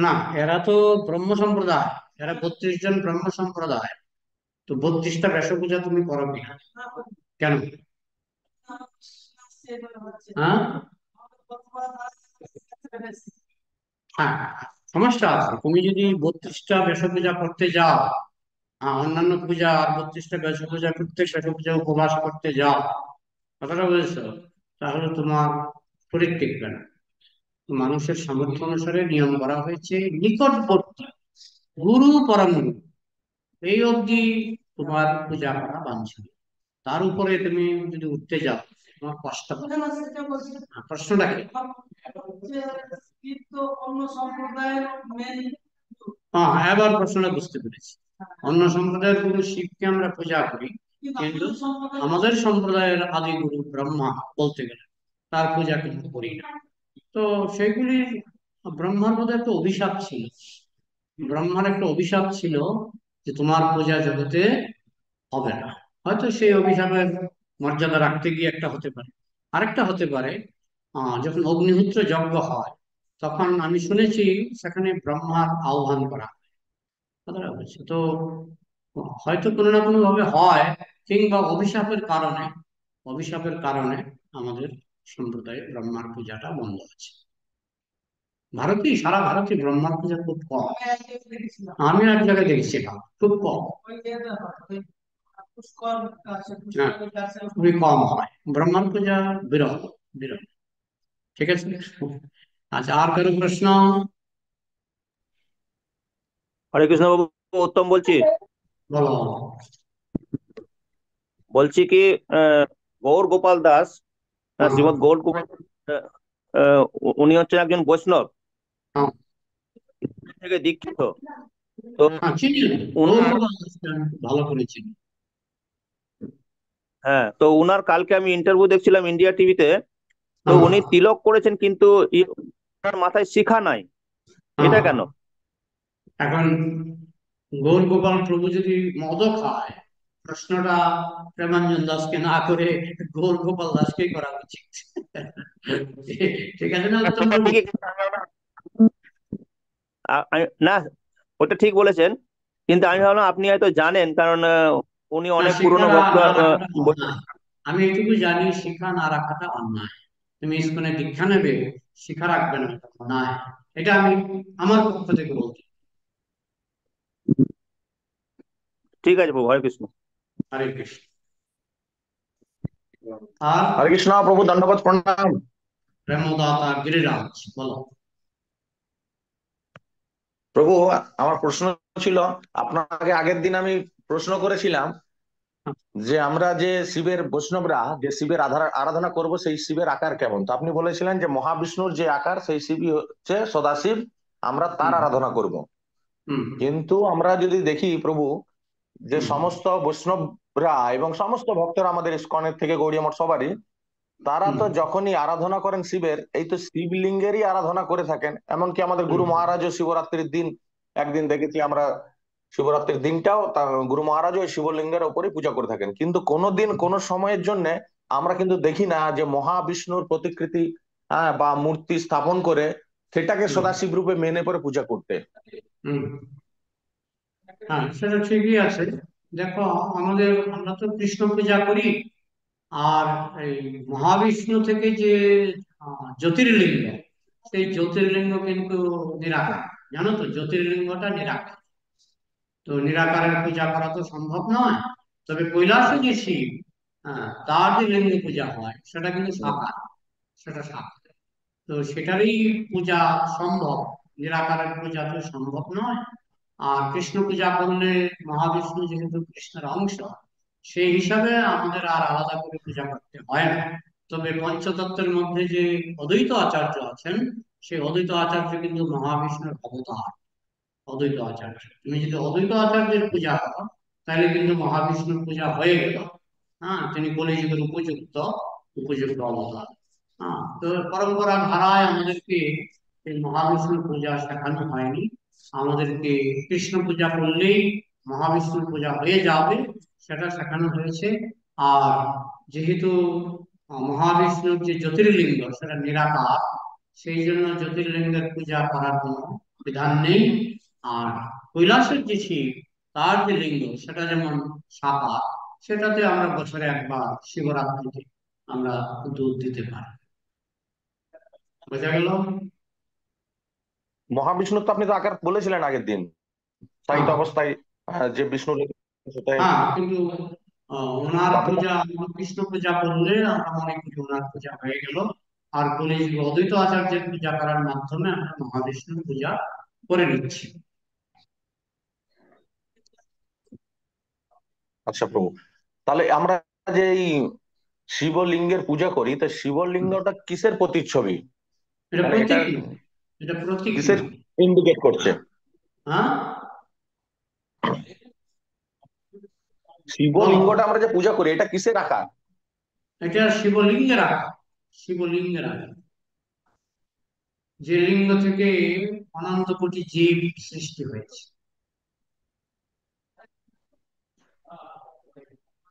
S1: না, এরা তো ব্রহ্ম সম্প্রদায়, এরা 32 জন ব্রহ্ম সম্প্রদায়, তো 32টা বেশপূজা তুমি করো কিনা? কেন? হ্যাঁ হ্যাঁ, সমস্যা আছে, তুমি যদি 32টা বেশপূজা করতে যাও, অন্যান্য পূজা আর 32টা বেশপূজা করতে, বেশপূজা উপবাস করতে যাও, কথাটা বুঝেছো, তাহলে তোমার শরীর টিকবে না। মানুষের সামর্থ্য অনুসারে নিয়ম করা হয়েছে, নিকটবর্তী গুরু পরম গুরু এই অবধি তোমার পূজা করা বাঞ্ছনীয়। তার উপরে তুমি যদি উঠতে যাও, তোমার কষ্ট হবে। প্রশ্নটা কি?
S2: কিন্তু অন্য সম্প্রদায়ের মেন।
S1: হ্যাঁ, এবার প্রশ্নটা বুঝতে পেরেছি। অন্য সম্প্রদায়ের গুরু শিবকে আমরা পূজা করি, কিন্তু আমাদের সম্প্রদায়ের আদি গুরু ব্রহ্মা বলতে গেলে তার পূজা কিন্তু করি না। তো সেগুলি, ব্রহ্মার মধ্যে একটা অভিশাপ ছিল, ব্রহ্মার একটা অভিশাপ ছিল যে তোমার পূজা জগতে হবে না। হয়তো সেই অভিশাপের মর্যাদা রাখতে গিয়ে একটা হতে পারে। আরেকটা হতে পারে, যখন অগ্নিহোত্র যজ্ঞ হয়, তখন আমি শুনেছি সেখানে ব্রহ্মার আহ্বান করা হয়। কথাটা বলছি তো, হয়তো কোনো না কোনো ভাবে হয়, কিংবা অভিশাপের কারণে আমাদের সম্প্রদায়ে ব্রহ্মার পূজাটা বন্ধ আছে। সারা ভারতে ব্রহ্মার পূজা খুব কম। আমি এক জায়গায় দেখছিলাম খুব কম। হ্যাঁ, খুবই কম হয় ব্রহ্মার পূজা, বিরল বিরল। ঠিক আছে। আচ্ছা, আর কারো প্রশ্ন?
S4: হরে কৃষ্ণ বাবু, উত্তম বলছি।
S1: বলো।
S4: বলছি কি, গৌর গোপাল দাস, শ্রীমৎ গৌর গোপাল আহ, উনি হচ্ছেন একজন বৈষ্ণব
S1: হ্যাঁ,
S4: থেকে দীক্ষিত। তো
S1: চিনি,
S4: উনার
S1: ভালো করে চিনি।
S4: হ্যাঁ, তো উনার কালকে আমি ইন্টারভিউ দেখছিলাম ইন্ডিয়া টিভিতে। তো
S1: হ্যাঁ,
S4: উনি তিলক করেছেন, কিন্তু ওনার মাথায় শিখা নাই, এটা
S1: হ্যাঁ।
S4: কেন?
S1: এখন গৌর গোপাল প্রভু যদি মদ খায়, প্রশ্নটা প্রেমাঞ্জন দাসকে না করে গৌর গোপাল দাসকেই করা উচিত। ঠিক আছে না উত্তম প্রভু?
S4: না, ওটা ঠিক বলেছেন, কিন্তু আমি ভাবলাম আপনি হয়তো জানেন, কারণ উনি
S1: না,
S4: অনেক
S1: শিক্ষা
S4: পুরনো ভক্ত।
S1: না রাখাটা অন্যায়। আমি এটুকু জানি, শিক্ষা না রাখাটা অন্যায়। তুমি ইস্কনে দীক্ষা নেবে, শিক্ষা রাখবে না, এটা অন্যায়। এটা আমি আমার পক্ষ থেকে বলছি।
S4: ঠিক আছে প্রভু, হরে কৃষ্ণ।
S1: হরে কৃষ্ণ। আর
S5: হরে কৃষ্ণ প্রভু, দণ্ডবোধ প্রণাম।
S1: প্রেমদাতা গিরিরাজ, বলো।
S5: প্রভু, আমার প্রশ্ন ছিল, আপনাকে আগের দিন আমি প্রশ্ন করেছিলাম যে আমরা যে শিবের বৈষ্ণবরা যে শিবের আরাধনা করব, সেই শিবের আকার কেমন। তো আপনি বলেছিলেন যে মহাবিষ্ণুর যে আকার, সেই শিবই হচ্ছে সদাশিব, আমরা তার
S1: হুম,
S5: আরাধনা করব।
S1: হুম,
S5: কিন্তু আমরা যদি দেখি প্রভু, যে
S1: হুম,
S5: সমস্ত বৈষ্ণবরা এবং সমস্ত ভক্তরা আমাদের ইস্কনের থেকে গৌড়ীয় মঠ সবারই তারা
S1: হুম
S5: তো যখনই আরাধনা করেন শিবের, এই তো শিবলিঙ্গেরই আরাধনা করে থাকেন। এমনকি আমাদের
S1: হুম
S5: গুরু মহারাজও শিবরাত্রির দিন একদিন দেখেছি আমরা, শিবরাত্রির দিনটাও গুরু মহারাজও ওই শিবলিঙ্গের উপরে পূজা করে থাকেন। কিন্তু কোনোদিন কোনো সময়ের জন্য আমরা কিন্তু দেখি না যে মহাবিষ্ণুর প্রতিকৃতি, হ্যাঁ, বা মূর্তি স্থাপন করে সেটাকে
S1: হুম
S5: সদাশিব রূপে মেনে করে পূজা করতে।
S1: হুম। হ্যাঁ, সেটা ঠিকই আছে। দেখো, আমরা তো কৃষ্ণ পূজা করি। আর এই মহাবিষ্ণু থেকে যে জ্যোতির্লিঙ্গ, সেই জ্যোতির্লিঙ্গ কিন্তু নিরাকার। জানো তো, জ্যোতির্লিঙ্গটা নিরাকার। তো নিরাকারের পূজা করা তো সম্ভব নয়। তবে কৈলাসে যে শিব, তার যে লিঙ্গ পূজা হয় সেটা কিন্তু সাকার। সেটা সাকার। তো সেটারই পূজা সম্ভব। নিরাকারের পূজা তো সম্ভব নয়। আর কৃষ্ণ পূজা করলে মহাবিষ্ণু যেহেতু কৃষ্ণের অংশ, সেই হিসাবে আমাদের আর আলাদা করে পূজা করতে হয় না। তবে পঞ্চতত্ত্বের মধ্যে যে অদ্বৈত আচার্য আছেন, সেই অদ্বৈত আচার্য কিন্তু মহাবিষ্ণুর অবতার। অদ্বৈত আচার্য, তুমি যদি অদ্বৈত আচার্যের পূজা করো, তাহলে কিন্তু মহাবিষ্ণুর পূজা হয়ে গেল। হ্যাঁ, তিনি কলিযুগের উপযুক্ত উপযুক্ত অবতার। হ্যাঁ, তো পরম্পরা ধারায় আমাদেরকে এই মহাবিষ্ণুর পূজা শেখানো হয়নি। আমাদেরকে কৃষ্ণ পূজা করলেই মহাবিষ্ণুর পূজা হয়ে যাবে, সেটা শেখানো হয়েছে। আর যেহেতু মহাবিষ্ণুর যে জ্যোতির্লিঙ্গ সেটা নিরাকার, সেই জন্য জ্যোতির্লিঙ্গের পূজা করার কোনো বিধান নেই। আর কৈলাসের যে শিব, তার যে লিঙ্গ সেটা যেমন সাকার, সেটাতে আমরা বছরে একবার শিবরাত্রিতে আমরা দুধ দিতে পারি। বোঝা গেল?
S5: মহাবিষ্ণু তো আপনি তো আকার বলেছিলেন আগের দিন,
S1: হ্যাঁ
S5: শায়িত অবস্থায় যে বিষ্ণু সেটাই।
S1: হ্যাঁ, কিন্তু ওনার
S5: তো আপনি
S1: পূজা, কৃষ্ণ পূজা করলে আমরা মনে করি ওনার পূজা হয়ে গেল। আর কলিযুগ অদ্বৈত আচার্যের পূজা করার মাধ্যমে আমরা মহাবিষ্ণুর পূজা করে নিচ্ছি।
S5: আচ্ছা প্রভু, তাহলে আমরা যে এই শিবলিঙ্গের পূজা করি, তো শিবলিঙ্গটা কিসের প্রতিচ্ছবি?
S1: এটা
S5: মানে এটা
S1: প্রতীক নয়, এটা প্রতীক
S5: কিসের
S1: নয়।
S5: ইন্ডিকেট করছে?
S1: হ্যাঁ, বলো।
S5: শিবলিঙ্গটা আমরা যে পূজা করি এটা কিসের আকার?
S1: এটা শিবলিঙ্গের আকার। শিবলিঙ্গের আকার, যে লিঙ্গ থেকে অনন্ত কোটি জীব সৃষ্টি হয়েছে।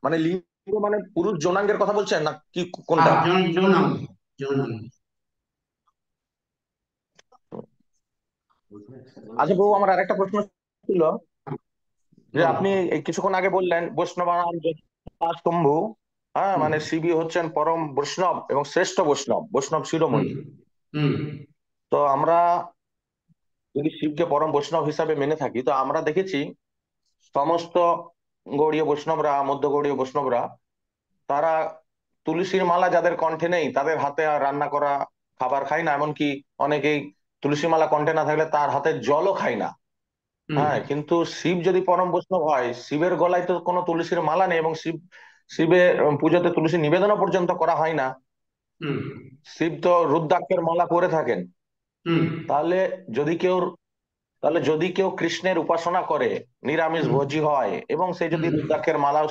S5: মানে লিঙ্গ মানে পুরুষ যৌনাঙ্গের কথা বলছেন না কি,
S1: আর
S5: কোনটা?
S1: যৌনাঙ্গ, যৌনাঙ্গ।
S5: আচ্ছা প্রভু, আমার আরেকটা প্রশ্ন ছিল যে আপনি এই কিছুক্ষণ আগে বললেন বৈষ্ণবানাম শম্ভু, হ্যাঁ,
S1: হুম
S5: মানে শিবই হচ্ছেন পরম বৈষ্ণব এবং শ্রেষ্ঠ বৈষ্ণব, বৈষ্ণব
S1: হুম
S5: শিরোমণি।
S1: হুম
S5: তো আমরা যদি শিবকে পরম বৈষ্ণব হিসাবে মেনে থাকি, তো আমরা দেখেছি সমস্ত গৌড়ীয় বৈষ্ণবরা, মধ্য গৌড়ীয় বৈষ্ণবরা, তারা তুলসীর মালা যাদের কণ্ঠে নেই তাদের হাতে আর রান্না করা খাবার খায় না। এমনকি অনেকেই তুলসী মালা কণ্ঠে না থাকলে তার হাতে জলও খায় না।
S1: হুম
S5: হ্যাঁ, কিন্তু শিব যদি পরম বৈষ্ণব হয়, শিবের গলায় তো কোনো তুলসীর মালা নেই, এবং শিবের পুজোতে তুলসী নিবেদনও পর্যন্ত করা হয় না।
S1: হুম
S5: শিব তো রুদ্রাক্ষের মালা পরে থাকেন।
S1: হুম
S5: তাহলে যদি কেউ তাহলে যদি কেউ কৃষ্ণের উপাসনা করে, নিরামিষ
S1: হুম
S5: ভোজী হয়, এবং সে যদি
S1: হুম
S5: রুদ্রাক্ষের মালা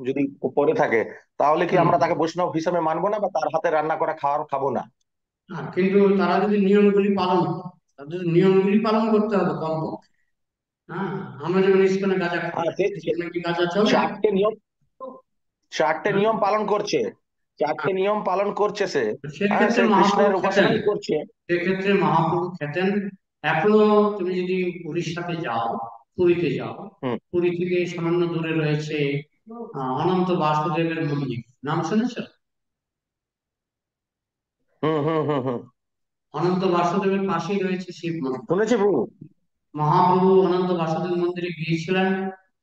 S5: যদি পরে থাকে, তাহলে কি
S1: হুম।
S5: আমরা তাকে বৈষ্ণব হিসেবে মানবো না, বা তার হাতে রান্না করা খাবার খাবো না?
S1: কিন্তু তারা যদি নিয়মগুলি পালন করে, তাদের নিয়মগুলি পালন করতে হবে কমপক্ষে। হ্যাঁ, আমরা যেমন ইস্কনে গাঁজা খাই,
S5: হ্যাঁ,
S1: ইস্কনে কি গাঁজা চলে?
S5: চারটে নিয়ম, চারটে
S1: হ্যাঁ
S5: নিয়ম পালন করছে, চারটে
S1: হ্যাঁ।
S5: নিয়ম পালন করছে সে। হ্যাঁ,
S1: সেক্ষেত্রে
S5: সে
S1: মহাপ্রভু
S5: কৃষ্ণের
S1: খেতেন।
S5: উপাসনাই করছে।
S1: সেক্ষেত্রে মহাপ্রভু খেতেন। এখনো তুমি যদি উড়িষ্যাতে যাও, পুরীতে যাও,
S5: হুম
S1: পুরী থেকে সামান্য দূরে রয়েছে অনন্ত বাসুদেবের মন্দির। নাম শুনেছ?
S5: হুম হুম হুম হুম
S1: অনন্ত বাসুদেবের পাশেই রয়েছে শিব মন্দির।
S5: শুনেছি প্রভু।
S1: মহাপ্রভু অনন্ত বাসুদেব মন্দিরে গিয়েছিলেন।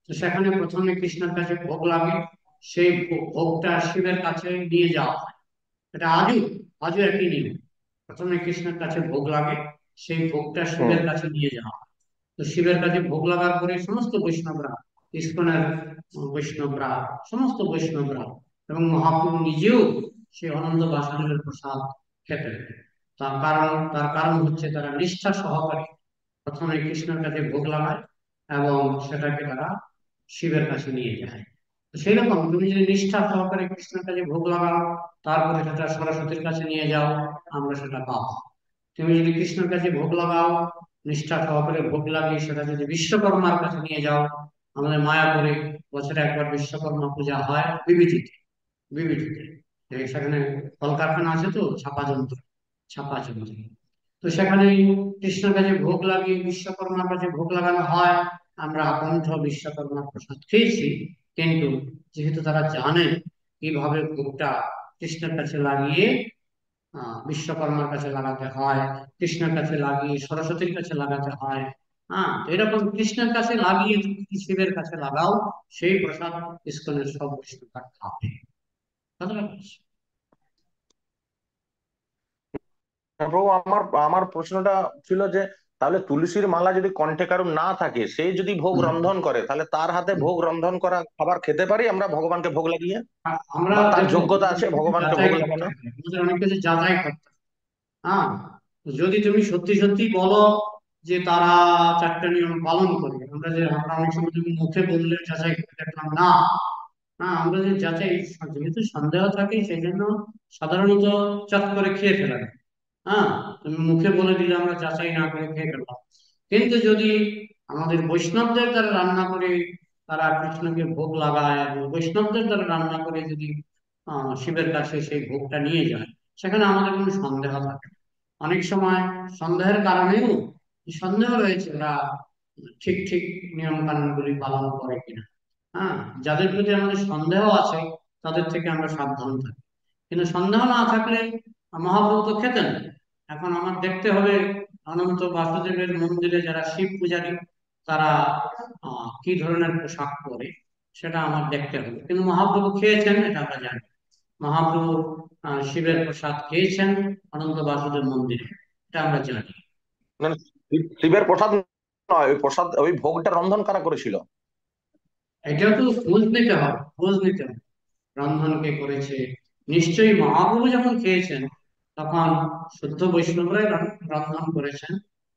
S1: তো সেখানে প্রথমে কৃষ্ণের কাছে ভোগ লাগে। সেই ভোগটা শিবের কাছে নিয়ে যাওয়া হয়। এটা আজও, আজও একই নিয়ম। প্রথমে কৃষ্ণের কাছে ভোগ লাগে, সেই ভোগটা
S5: হুম
S1: শিবের কাছে নিয়ে যাওয়া হয়। তো শিবের কাছে ভোগ লাগার পরে সমস্ত বৈষ্ণবরা, ইস্কনের বৈষ্ণবরা, সমস্ত বৈষ্ণবরা এবং মহাপ্রভু নিজেও সেই অনন্ত বাসুদেবের প্রসাদ খেতেন। তার কারণ হচ্ছে তারা নিষ্ঠা সহকারে প্রথমে কৃষ্ণের কাছে ভোগ লাগায় এবং সেটাকে তারা শিবের কাছে নিয়ে যায়। তো সেই রকম তুমি যদি নিষ্ঠা সহকারে কৃষ্ণের কাছে ভোগ লাগাও, তারপরে সেটা সরস্বতীর কাছে নিয়ে যাও, আমরা সেটা পাবো। তুমি যদি কৃষ্ণের কাছে ভোগ লাগাও, নিষ্ঠা সহকারে ভোগ লাগিয়ে সেটা যদি বিশ্বকর্মার কাছে নিয়ে যাও, আমাদের মায়াপুরে বছরে একবার বিশ্বকর্মা পূজা হয় বিবিধিতে। বিবিধিতে সেখানে কলকারখানা আছে তো, ছাপা যন্ত্র, ছাপা যন্ত্র। তো সেখানে কৃষ্ণের কাছে ভোগ লাগিয়ে বিশ্বকর্মার কাছে ভোগ লাগানো হয়। আমরা আকণ্ঠ বিশ্বকর্মার প্রসাদ খেয়েছি, কিন্তু যেহেতু তারা জানে কিভাবে ভোগটা কৃষ্ণের কাছে লাগিয়ে বিশ্বকর্মার কাছে লাগাতে হয়, কৃষ্ণের কাছে লাগিয়ে সরস্বতীর কাছে লাগাতে হয়। তো এরকম কৃষ্ণের কাছে লাগিয়ে তুমি শিবের কাছে লাগাও, সেই প্রসাদ ইস্কনের সব বৈষ্ণবরা খাবে। কথাটা বুঝছো?
S5: প্রভু, আমার আমার প্রশ্নটা ছিল যে তাহলে তুলসীর মালা যদি কণ্ঠে কারো না থাকে, সে যদি ভোগ
S1: হুম।
S5: রন্ধন করে, তাহলে তার হাতে ভোগ রন্ধন করা খাবার খেতে পারি আমরা ভগবানকে ভোগ লাগিয়ে?
S1: আমরা
S5: বা তার
S1: দেখো,
S5: যোগ্যতা আছে ভগবানকে
S1: যাচাই
S5: ভোগ
S1: করতে
S5: লাগানো?
S1: হবে, আমাদের অনেক কিছু যাচাই করতে হবে। হ্যাঁ, যদি তুমি সত্যি সত্যি বলো যে তারা চারটা নিয়ম পালন করে, আমরা অনেক সময় তুমি মুখে বললে যাচাই করে দেখলাম না। আমরা যে যাচাই, যেহেতু সন্দেহ থাকে সেই জন্য সাধারণত চট করে খেয়ে ফেলা যায়। তুমি মুখে বলে দিলে আমরা যাচাই না করে খেয়ে ফেললাম। কিন্তু যদি আমাদের বৈষ্ণবদের দ্বারা রান্না করে তারা কৃষ্ণকে ভোগ লাগায়, এবং বৈষ্ণবদের দ্বারা রান্না করে যদি শিবের কাছে সেই ভোগটা নিয়ে যায়, সেখানে আমাদের কোনো সন্দেহ থাকে না। অনেক সময় সন্দেহের কারণেও সন্দেহ রয়েছে ওরা ঠিক ঠিক নিয়ম কানুন গুলি পালন করে কিনা। হ্যাঁ, যাদের প্রতি আমাদের সন্দেহ আছে তাদের থেকে আমরা সাবধান থাকি। কিন্তু সন্দেহ না থাকলে মহাপ্রভু তো খেতেন। এখন আমার দেখতে হবে অনন্ত বাসুদেবের মন্দিরে যারা শিব পূজারী, তারা কি ধরনের পোশাক পরে, সেটা আমার দেখতে হবে। কিন্তু মহাপ্রভু খেয়েছেন এটা আমরা জানি। মহাপ্রভু শিবের প্রসাদ খেয়েছেন অনন্ত বাসুদেব মন্দিরে, এটা আমরা জানি।
S5: মানে শিবের প্রসাদ নয়, ওই প্রসাদ, ওই ভোগটা রন্ধন কারা করেছিল?
S1: এটাও তো খোঁজ নিতে হবে, খোঁজ নিতে হবে রন্ধন কে করেছে। নিশ্চয়ই মহাপ্রভু যখন খেয়েছেন তখন শুদ্ধ বৈষ্ণবরাই রন্ধন করেছেন,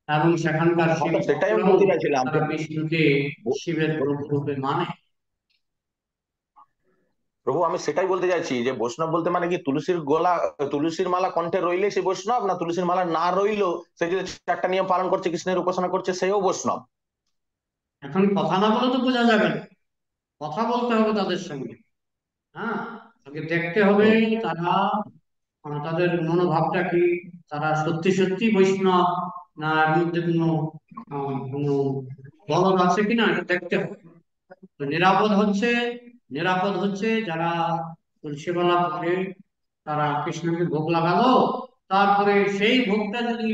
S1: এবং সেখানকার
S5: হ্যাঁ,
S1: শিব
S5: তো সেটাই আমি
S1: ভক্তরাও
S5: বলতে চাইছিলাম যে
S1: তারা বিষ্ণুকে শিবের প্রভু রূপে মানে।
S5: প্রভু, আমি সেটাই বলতে চাইছি যে বৈষ্ণব বলতে মানে কি তুলসীর মালা কণ্ঠে রইলে সে বৈষ্ণব, না তুলসীর মালা না রইলেও সে যদি চারটা নিয়ম পালন করছে, কৃষ্ণের উপাসনা করছে, সেও বৈষ্ণব?
S1: এখন কথা না বলে তো বোঝা যাবে না, কথা বলতে হবে তাদের সঙ্গে। হ্যাঁ, আগে দেখতে হবে
S5: হুম।
S1: তারা তাদের মনোভাবটা কি, তারা সত্যি সত্যি বৈষ্ণব, না এর মধ্যে কোনো গলদ আছে কিনা, এটা দেখতে হবে। তো নিরাপদ হচ্ছে যারা তুলসীমালা পরে তারা কৃষ্ণকে ভোগ লাগালো, তারপরে সেই ভোগটা যদি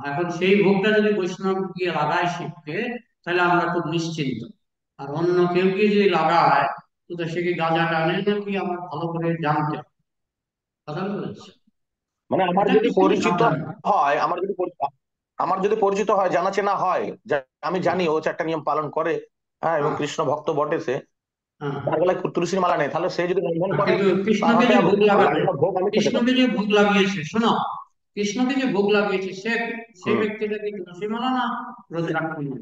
S1: এখন সেই ভোগটা যদি বৈষ্ণব গিয়ে লাগায় শিবকে, তাহলে আমরা খুব নিশ্চিন্ত। আর অন্য কেউ কি যদি লাগায়, তো সে কি গাঁজা টানে নাকি আমার ভালো করে জানতে হবে। কথা বলেছি,
S5: মানে আমার
S1: এটা
S5: যদি
S1: একটু
S5: পরিচিত
S1: সাবধান।
S5: হয়, আমার যদি পরিচিত হয়, জানাচেনা হয়, যে আমি জানি ও চারটা নিয়ম পালন করে, হ্যাঁ, এবং
S1: হ্যাঁ,
S5: কৃষ্ণ ভক্ত বটে সে,
S1: হ্যাঁ,
S5: তার গলায় তুলসীর মালা নেই, তাহলে সে যদি রন্ধন করে,
S1: কিন্তু
S5: তার
S1: কৃষ্ণকে
S5: হাতে
S1: যে ভোগ লাগাবে,
S5: লাগানো ভোগ আমি খেতে পারি?
S1: কৃষ্ণকে যে ভোগ লাগিয়েছে, শোনো, কৃষ্ণকে যে ভোগ লাগিয়েছে সেই
S5: হুম।
S1: ব্যক্তিটা কি তুলসীমালা না রুদ্রাক্ষ মালা?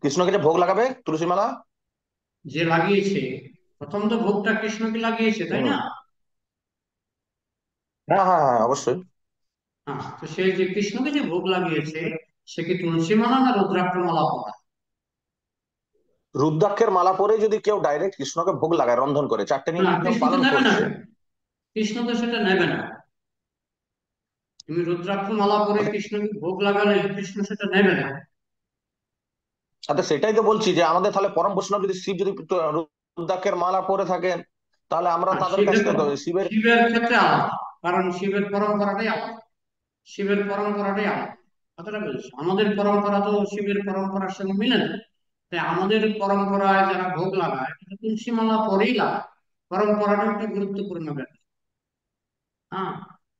S5: কৃষ্ণকে যে ভোগ লাগাবে তুলসী মালা?
S1: যে লাগিয়েছে, প্রথম তো ভোগটা কৃষ্ণকে লাগিয়েছে, তাই
S5: হুম।
S1: না?
S5: হ্যাঁ, হ্যাঁ, হ্যাঁ, অবশ্যই।
S1: তো সে যে কৃষ্ণকে যে ভোগ লাগিয়েছে, সে কি তুলসী মালা না রুদ্রাক্ষ মালা পরা?
S5: রুদ্রাক্ষের মালা পরে যদি কেউ ডাইরেক্ট কৃষ্ণকে ভোগ লাগায়, রন্ধন করে চারটে
S1: না,
S5: নিয়ম যখন
S1: কৃষ্ণ তো
S5: পালন
S1: নেবে না,
S5: করছে।
S1: কৃষ্ণ তো সেটা নেবে না। তুমি রুদ্রাক্ষ মালা পরে কৃষ্ণকে ভোগ লাগালে কৃষ্ণ সেটা নেবে না।
S5: আচ্ছা, সেটাই তো বলছি যে আমাদের তাহলে পরম বৈষ্ণব যদি শিব যদি রুদ্রাক্ষের মালা পরে থাকেন, তাহলে আমরা তাদের কাছ
S1: দেখো,
S5: থেকে শিবের।
S1: শিবের ক্ষেত্রে আলাদা, কারণ শিবের পরম্পরাটাই আলাদা। শিবের পরম্পরাটাই আলাদা। কথাটা বলছি, আমাদের পরম্পরা তো শিবের পরম্পরার সঙ্গে মিলে না। তাই আমাদের পরম্পরায় যারা ভোগ লাগায় এটা তুলসী মালা পরেই লাগায়। পরম্পরাটা একটা গুরুত্বপূর্ণ ব্যাপার। হ্যাঁ,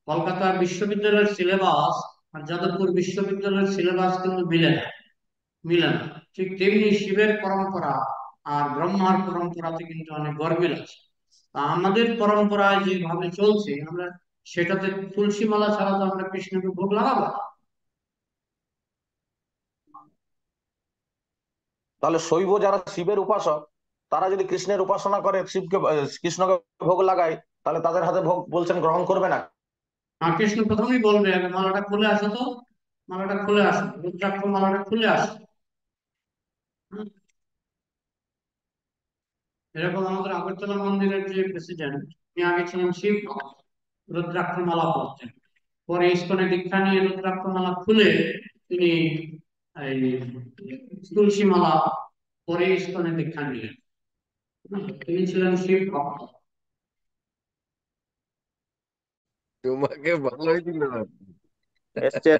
S1: কলকাতা বিশ্ববিদ্যালয়ের সিলেবাস আর যাদবপুর বিশ্ববিদ্যালয়ের সিলেবাস কিন্তু মিলে না। ঠিক তেমনি শিবের পরম্পরা আর ব্রহ্মার পরম্পরাতে কিন্তু অনেক গরমিল আছে। তা আমাদের পরম্পরায় যেভাবে চলছে, আমরা সেটাতে তুলসী মালা ছাড়া তো আমরা কৃষ্ণকে ভোগ লাগাবো না।
S5: তাহলে শৈব যারা শিবের উপাসক, তারা যদি কৃষ্ণের উপাসনা করে, কৃষ্ণকে ভোগ লাগায়, তাহলে তাদের হাতে ভোগ বলছেন গ্রহণ করবে না?
S1: আর কৃষ্ণ প্রথমেই বলবে, আগে মালাটা খুলে আসো তো, মালাটা খুলে আসো, রুদ্রাক্ষ মালাটা খুলে আসো। হুম, এরকম আমাদের আগরতলা মন্দিরের যে প্রেসিডেন্ট, তিনি আগে ছিলেন শিব ভক্ত, রুদ্রাক্ষ মালা পরতেন। পরে ইস্কনে দীক্ষা নিয়ে রুদ্রাক্ষ মালা খুলে তিনি এই তুলসী মালা পরে ইস্কনে দীক্ষা নিলেন। তিনি ছিলেন শিব ভক্ত।
S6: তোমাকে ভালোই দিল।
S4: এসছে।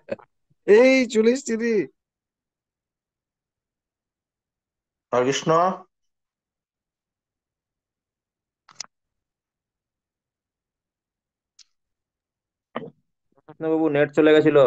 S6: এই চলে এসছি রে।
S5: হরে কৃষ্ণ।
S4: বাবু নেট চলে গেছিল।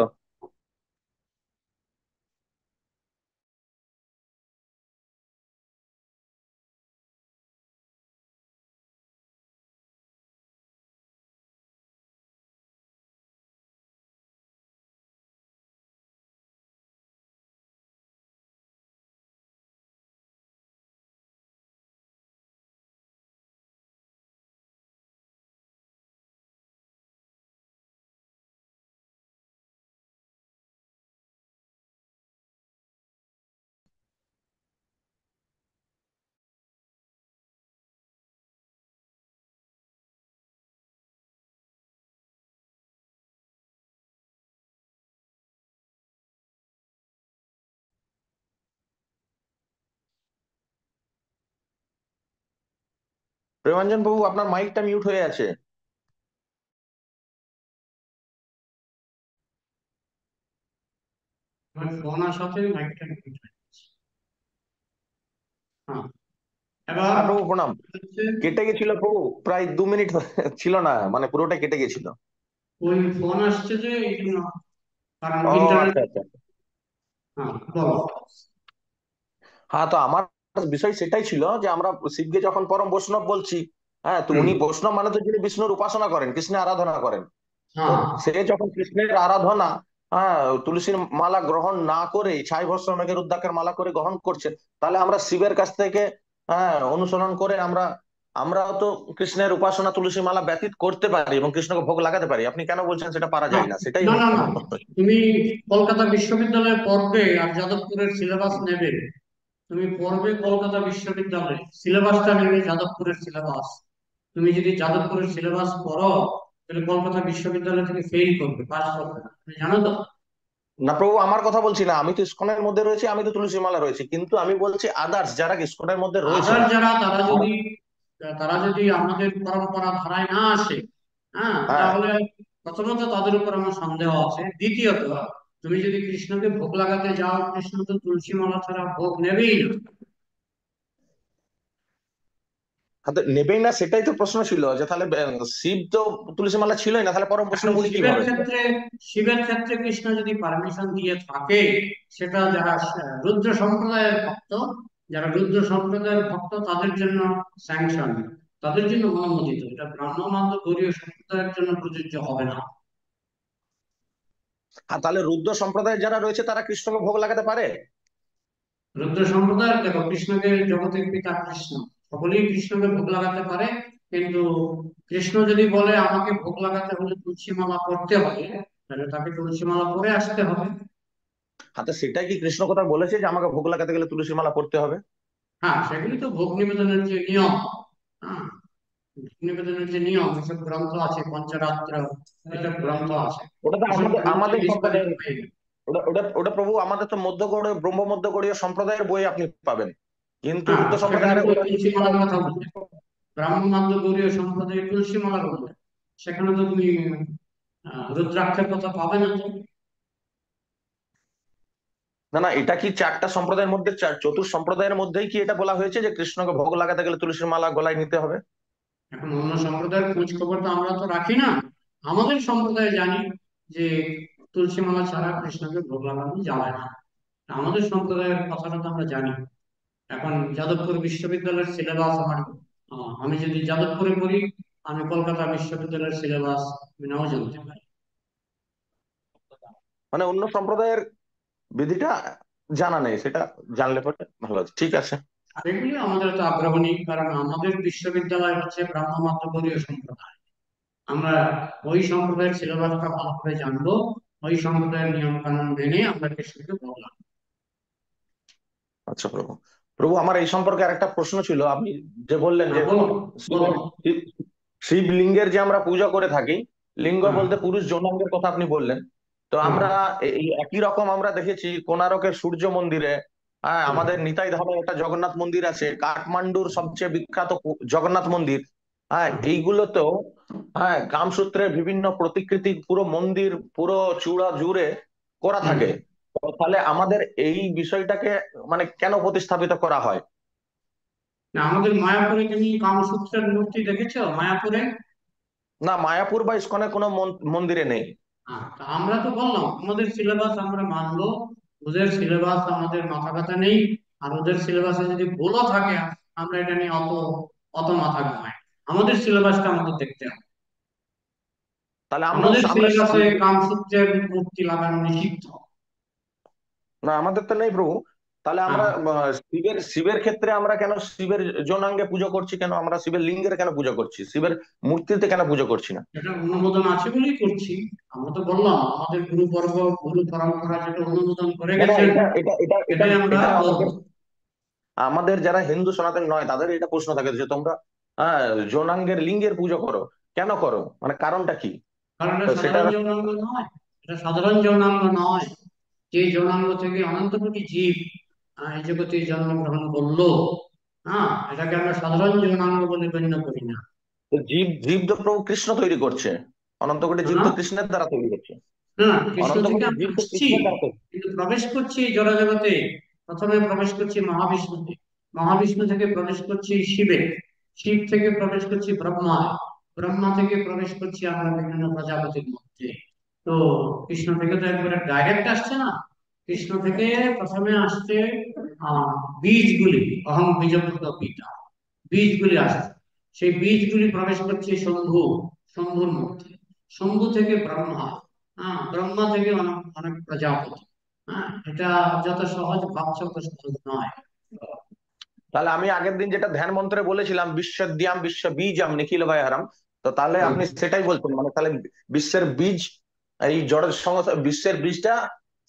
S5: প্রেমাঞ্জন বাবু, আপনার মাইকটা মিউট হয়ে আছে।
S1: আমার ফোন আসাতে মাইকটা মিউট হয়ে গেছে। হ্যাঁ, এবার
S5: হ্যাঁ প্রভু প্রণাম।
S1: হচ্ছে
S5: কেটে গেছিল প্রভু, প্রায় 2 মিনিট ছিল না, মানে পুরোটা কেটে গেছিল।
S1: ওই ফোন আসছে যে এই জন্য, কারণ
S5: ও
S1: ইন্টারনেট।
S5: আচ্ছা আচ্ছা।
S1: হ্যাঁ, বলো।
S5: হ্যাঁ, তো আমার বিষয় সেটাই ছিল যে আমরা শিবকে যখন পরম বৈষ্ণব বলছি, হ্যাঁ, তো
S1: হুম,
S5: উনি বৈষ্ণব মানে তো যিনি বিষ্ণুর উপাসনা করেন, কৃষ্ণের আরাধনা করেন। তো
S1: হ্যাঁ,
S5: সে যখন কৃষ্ণের আরাধনা, হ্যাঁ, তুলসীর মালা গ্রহণ না করে ছাই ভস্ম মেঘের রুদ্রাক্ষের মালা করে গ্রহণ করছে, তাহলে আমরা শিবের কাছ থেকে, হ্যাঁ, অনুসরণ করে আমরাও তো কৃষ্ণের উপাসনা তুলসী মালা ব্যতীত করতে পারি এবং কৃষ্ণকে ভোগ লাগাতে পারি। আপনি কেন বলছেন সেটা পারা
S1: না,
S5: যায় না? সেটাই
S1: না, না,
S5: হচ্ছে
S1: না,
S5: আমার প্রশ্ন।
S1: তুমি কলকাতা বিশ্ববিদ্যালয়ে পড়বে আর যাদবপুরের সিলেবাস নেবে। তুমি পড়বে কলকাতা বিশ্ববিদ্যালয়ে, সিলেবাসটা নেবে যাদবপুরের সিলেবাস। তুমি যদি যাদবপুরের সিলেবাস পড়ো, তাহলে কলকাতা বিশ্ববিদ্যালয় থেকে ফেল করবে, পাস করবে না, তুমি জানো তো।
S5: না প্রভু, আমার কথা বলছি না, আমি তো ইসকনের মধ্যে রয়েছি, আমি তো তুলসী মালা রয়েছি, কিন্তু আমি বলছি আদার্স যারা ইসকনের মধ্যে রয়েছেন।
S1: আদার যারা, তারা যদি আমাদের পরম্পরা ধারায় না আসে, হ্যাঁ,
S5: হ্যাঁ,
S1: তাহলে প্রথমত তাদের উপর আমার সন্দেহ আছে। দ্বিতীয়ত, তুমি যদি কৃষ্ণকে ভোগ লাগাতে যাও, কৃষ্ণ তো তুলসী মালা ছাড়া ভোগ নেবেই না।
S5: হাতে নেবেই না, সেটাই তো প্রশ্ন ছিল, যে তাহলে শিব তো তুলসী মালা ছিলই না, তাহলে পরম
S1: এখন
S5: বৈষ্ণব উনি
S1: শিবের
S5: কিভাবে হলেন?
S1: ক্ষেত্রে শিবের ক্ষেত্রে কৃষ্ণ যদি পারমিশন দিয়ে থাকে, সেটা যারা রুদ্র সম্প্রদায়ের ভক্ত, যারা রুদ্র সম্প্রদায়ের ভক্ত তাদের জন্য স্যাংশন, তাদের জন্য অনুমোদিত। এটা ব্রাহ্মণান্ত গৌড়ীয় সম্প্রদায়ের জন্য প্রযোজ্য হবে না।
S5: আর তাহলে রুদ্র সম্প্রদায়ের যারা রয়েছে তারা কৃষ্ণকে ভোগ লাগাতে পারে?
S1: রুদ্র সম্প্রদায়ের, দেখো, কৃষ্ণকে জগতের পিতা কৃষ্ণ, সকলেই কৃষ্ণকে ভোগ লাগাতে পারে। কিন্তু কৃষ্ণ যদি বলে আমাকে ভোগ লাগাতে হলে তুলসী মালা পরতে হবে, তাহলে তাকে তুলসী মালা পরে আসতে হবে।
S5: হাতে সেটাই কি কৃষ্ণ কথা বলেছে যে আমাকে ভোগ লাগাতে গেলে তুলসী মালা পড়তে হবে?
S1: হ্যাঁ, সেগুলি তো ভোগ নিবেদনের যে নিয়ম। হ্যাঁ, ভোগ নিবেদনের যে নিয়ম, এসব গ্রন্থ আছে, পঞ্চরাত্র, এসব গ্রন্থ আছে।
S5: ওটা তো
S1: এসব
S5: আমাদের
S1: গ্রন্থে
S5: আমাদের
S1: বিস্তারিত
S5: সম্প্রদায়ের,
S1: হয়ে গেছে।
S5: ওটা ওটা ওটা প্রভু আমাদের তো মধ্যগড়ীয় ব্রহ্ম মধ্যগড়ীয় সম্প্রদায়ের বই আপনি পাবেন, কিন্তু
S1: হ্যাঁ,
S5: রুদ্র
S1: সেখানে
S5: সম্প্রদায়ের
S1: তো
S5: ওটা
S1: তুলসী মালার কথা বলছে। ব্রাহ্মণ গৌড়ীয় সম্প্রদায়ের তুলসী মালার বলছে। সেখানে তো তুমি রুদ্রাক্ষের কথা পাবে না তো।
S5: না না, এটা কি 4টা সম্প্রদায়ের মধ্যে, চতুর সম্প্রদায়ের মধ্যেই কি এটা বলা হয়েছে যে কৃষ্ণকে ভোগ লাগাতে গেলে তুলসীর মালা গলায় নিতে হবে?
S1: এখন অন্য সম্প্রদায়ের খোঁজ খবর তো আমরা তো রাখি না। আমাদের সম্প্রদায়ে জানি যে তুলসী মালা ছাড়া কৃষ্ণকে ভোগ লাগানো যাবে না। আমাদের সম্প্রদায়ের কথাটা তো আমরা জানি। এখন যাদবপুর বিশ্ববিদ্যালয়ের সিলেবাস আমার, আমি যদি যাদবপুরে পড়ি, আমি কলকাতা বিশ্ববিদ্যালয়ের সিলেবাস নাও জানতে পারি।
S5: মানে অন্য সম্প্রদায়ের বিধিটা জানা নেই, সেটা জানলে পরে ভালো আছে। ঠিক আছে।
S1: আর এগুলি আমাদের তো আগ্রহ নেই, কারণ আমাদের বিশ্ববিদ্যালয় হচ্ছে ব্রাহ্ম মাধ্যমীয় সম্প্রদায়। আমরা ওই সম্প্রদায়ের সিলেবাসটা ভালো করে জানবো, ওই সম্প্রদায়ের নিয়ম কানুন মেনে আমরা কৃষ্ণকে বললাম।
S5: আচ্ছা প্রভু, প্রভু আমার এই সম্পর্কে আরেকটা প্রশ্ন ছিল। আপনি যে বললেন যে
S1: বলো বলো।
S5: শিব- শিবলিঙ্গের যে আমরা পূজা করে থাকি, লিঙ্গ
S1: হ্যাঁ
S5: বলতে পুরুষ যৌনাঙ্গের কথা আপনি বললেন। তো
S1: হ্যাঁ
S5: আমরা এই একই রকম আমরা দেখেছি কোণারকের সূর্য মন্দিরে, হ্যাঁ,
S1: হ্যাঁ
S5: আমাদের নিতাই ধামে একটা জগন্নাথ মন্দির আছে, কাঠমান্ডুর সবচেয়ে বিখ্যাত জগন্নাথ মন্দির, হ্যাঁ,
S1: হ্যাঁ।
S5: এইগুলোতেও হ্যাঁ কামসূত্রের বিভিন্ন প্রতিকৃতি পুরো মন্দির পুরো চূড়া জুড়ে করা
S1: হুম।
S5: থাকে। তো তাহলে আমাদের এই বিষয়টাকে মানে কেন প্রতিস্থাপিত করা হয়?
S1: না, আমাদের মায়াপুরে তুমি কামসূত্রের মূর্তি দেখেছো মায়াপুরে?
S5: না, মায়াপুর বা ইসকনের কোনো মন্দিরে নেই।
S1: তা আমরা তো বললাম আমাদের সিলেবাস আমরা মানবো, ওদের সিলেবাস আমাদের মাথা ব্যথা নেই। আর ওদের সিলেবাসে যদি ভুলও থাকে আমরা এটা নিয়ে অত অত মাথা ঘামাই। আমাদের সিলেবাসটা আমাদের দেখতে হবে।
S5: তাহলে আমরা
S1: আমাদের
S5: আমরা
S1: সিলেবাসে কামসূত্রের মূর্তি লাগানো নিষিদ্ধ।
S5: না, আমাদের তো নেই প্রভু। তাহলে আমরা
S1: হ্যাঁ,
S5: শিবের শিবের ক্ষেত্রে আমরা কেন শিবের যৌনাঙ্গে পুজো করছি, কেন আমরা শিবের লিঙ্গের কেন পুজো করছি, শিবের মূর্তিতে কেন পুজো করছি না?
S1: এটা অনুমোদন আছে বলেই করছি। আমরা তো বললাম আমাদের গুরুপর্ব গুরু পরম্পরা যেটা অনুমোদন করে
S5: না না,
S1: গেছেন
S5: এটা এটা এটা এটা
S1: এটাই আমরা
S5: এটা
S1: বলবো।
S5: আমাদের আমাদের যারা হিন্দু সনাতন নয় তাদের এটা প্রশ্ন থাকে যে তোমরা যৌনাঙ্গের লিঙ্গের পুজো করো, কেন করো, মানে কারণটা কি?
S1: কারণ
S5: তো
S1: এটা
S5: সেটা
S1: সাধারণ যৌনাঙ্গ নয়। এটা সাধারণ যৌনাঙ্গ নয়। যে যৌনাঙ্গ থেকে অনন্ত কোটি জীব এই জগতে জন্মগ্রহণ করলো, এটাকে আমরা সাধারণ যৌনাঙ্গ বলে গণ্য করি না।
S5: তো জীব জীব তো প্রভু কৃষ্ণ তৈরি করছে, অনন্ত কোটি জীব
S1: না
S5: তো কৃষ্ণের দ্বারা তৈরি করছে।
S1: না, কৃষ্ণ
S5: অনন্ত
S1: থেকে
S5: কোটি
S1: আমরা
S5: জীব তো
S1: আসছি,
S5: কৃষ্ণের দ্বারা তৈরি।
S1: কিন্তু প্রবেশ করছি এই জড়জগতে। প্রথমে প্রবেশ করছি মহাবিষ্ণুতে, মহাবিষ্ণু থেকে প্রবেশ করছি শিবে, শিব থেকে প্রবেশ করছি ব্রহ্মা, ব্রহ্মা থেকে প্রবেশ করছি আমরা বিভিন্ন প্রজাপতির মধ্যে। তো কৃষ্ণ থেকে তো একবারে ডাইরেক্ট আসছে না। কৃষ্ণ থেকে প্রথমে আসছে আহ বীজগুলি, অহং বীজভূত পিতা, বীজগুলি আসছে। সেই বীজগুলি প্রবেশ করছে শম্ভু, শম্ভুর মধ্যে। শম্ভু থেকে ব্রহ্মা, ব্রহ্মা থেকে অনেক অনেক প্রজাপতি। এটা যত সহজ ভাবছো তত সহজ নয়।
S5: তাহলে আমি আগের দিন যেটা ধ্যান মন্ত্রে বলেছিলাম বিশ্বদ্যাম বিশ্ব বীজাম নিখিল ভয়ারাম, তো তাহলে
S1: হুম।
S5: আপনি সেটাই বলছেন, মানে তাহলে বিশ্বের বীজ, এই জড় সংসার বিশ্বের বীজটা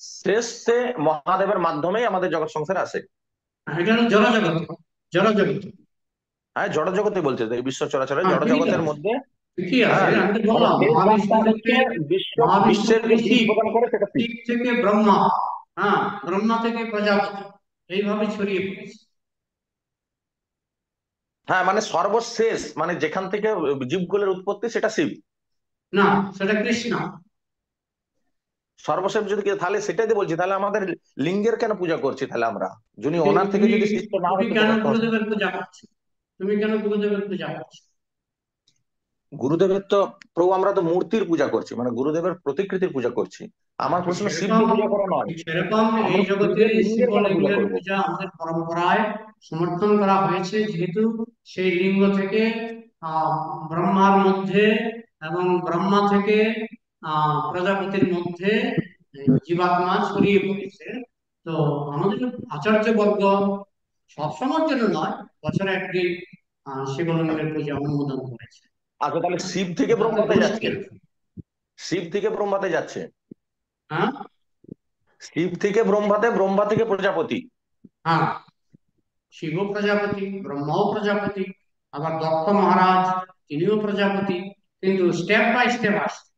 S5: শ্রেষ্ঠ মহাদেবের মাধ্যমেই আমাদের জগৎ সংসারে আসে।
S1: এটা হলো জড়জগৎ, জড়জগৎ।
S5: হ্যাঁ, জড় জগতে বলছে যে এই বিশ্ব চরাচরে জড়
S1: ঠিকই
S5: জগতের
S1: আছে,
S5: মধ্যে।
S1: ঠিকই আছে,
S5: হ্যাঁ,
S1: আমি তো
S5: মানে
S1: বললাম
S5: শেষ
S1: মহাবিষ্ণু
S5: বার্তা
S1: থেকে,
S5: হচ্ছে
S1: মহাবিষ্ণু
S5: বিশ্বের
S1: থেকে
S5: যে বীজ
S1: শিব,
S5: প্রদান করে সেটা ঠিক।
S1: শিব থেকে ব্রহ্মা, ব্রহ্মা থেকে প্রজাপতি, এইভাবে ছড়িয়ে পড়েছে।
S5: হ্যাঁ, মানে সর্বশেষ মানে যেখান থেকে জীবগুলোর উৎপত্তি সেটা শিব।
S1: না, সেটা কৃষ্ণ।
S5: সর্বশেষ যদি তাহলে সেটাই তো বলছি, তাহলে আমাদের লিঙ্গের কেন পূজা করছি তাহলে আমরা, যিনি
S1: তুমি
S5: ওনার থেকে
S1: তুমি
S5: যদি সৃষ্টি না
S1: তুমি
S5: হতো
S1: কেন
S5: জগৎ সংসার।
S1: গুরুদেবের পূজা করছো? তুমি কেন গুরুদেবের পূজা করছো?
S5: গুরুদেবের তো প্রভু আমরা তো মূর্তির পূজা করছি, মানে গুরুদেবের প্রতিকৃতির পূজা করছি। আমার
S1: ঠিক
S5: প্রশ্ন
S1: সেরকম,
S5: শিবকে পূজা করা নয়,
S1: ঠিক সেরকম এই
S5: আমরা
S1: জগতে
S5: শিবের লিঙ্গের কেন পূজা
S1: শিবলিঙ্গের
S5: করবো?
S1: পূজা আমাদের পরম্পরায় সমর্থন করা হয়েছে, যেহেতু সেই লিঙ্গ থেকে আহ ব্রহ্মার মধ্যে এবং ব্রহ্মা থেকে প্রজাপতির মধ্যে জীবাত্মা ছড়িয়ে পড়েছে। তো আমাদের আচার্যবর্গ সবসময়ের জন্য নয়, বছরে একদিন শিবলিঙ্গের পূজা অনুমোদন করেছে।
S5: আচ্ছা, তাহলে শিব থেকে
S1: তাতে
S5: ব্রহ্মাতে
S1: দোষ
S5: যাচ্ছে,
S1: কি আছে?
S5: শিব থেকে ব্রহ্মাতে যাচ্ছে,
S1: হ্যাঁ
S5: শিব থেকে ব্রহ্মাতে, ব্রহ্মা থেকে প্রজাপতি।
S1: হ্যাঁ, শিব প্রজাপতি, ব্রহ্মাও প্রজাপতি, আবার দক্ষ মহারাজ তিনিও প্রজাপতি। কিন্তু স্টেপ বাই স্টেপ আসছে।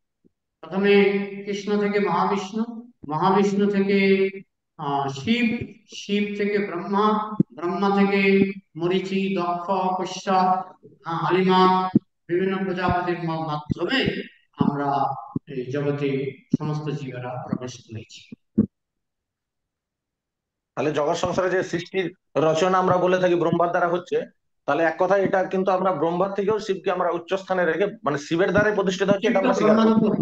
S1: প্রথমে কৃষ্ণ থেকে মহাবিষ্ণু, মহাবিষ্ণু থেকে শিব, শিব থেকে ব্রহ্মা, ব্রহ্মা থেকে মরীচি, দক্ষ, কশ্যপ, হালিমা, বিভিন্ন প্রজাপতির মাধ্যমে আমরা এই জগতে সমস্ত জীবেরা প্রবেশ করেছি।
S5: তাহলে জগৎ সংসারে যে সৃষ্টির রচনা আমরা বলে থাকি ব্রহ্মার দ্বারা হচ্ছে, তাহলে এক কথা এটা কিন্তু আমরা ব্রহ্মার থেকেও শিবকে আমরা উচ্চ স্থানে রেখে মানে শিবের দ্বারাই প্রতিষ্ঠিত হচ্ছে
S1: শিব
S5: এটা
S1: তো
S5: আমরা স্বীকার
S1: ব্রহ্মার
S5: করি।
S1: উপর,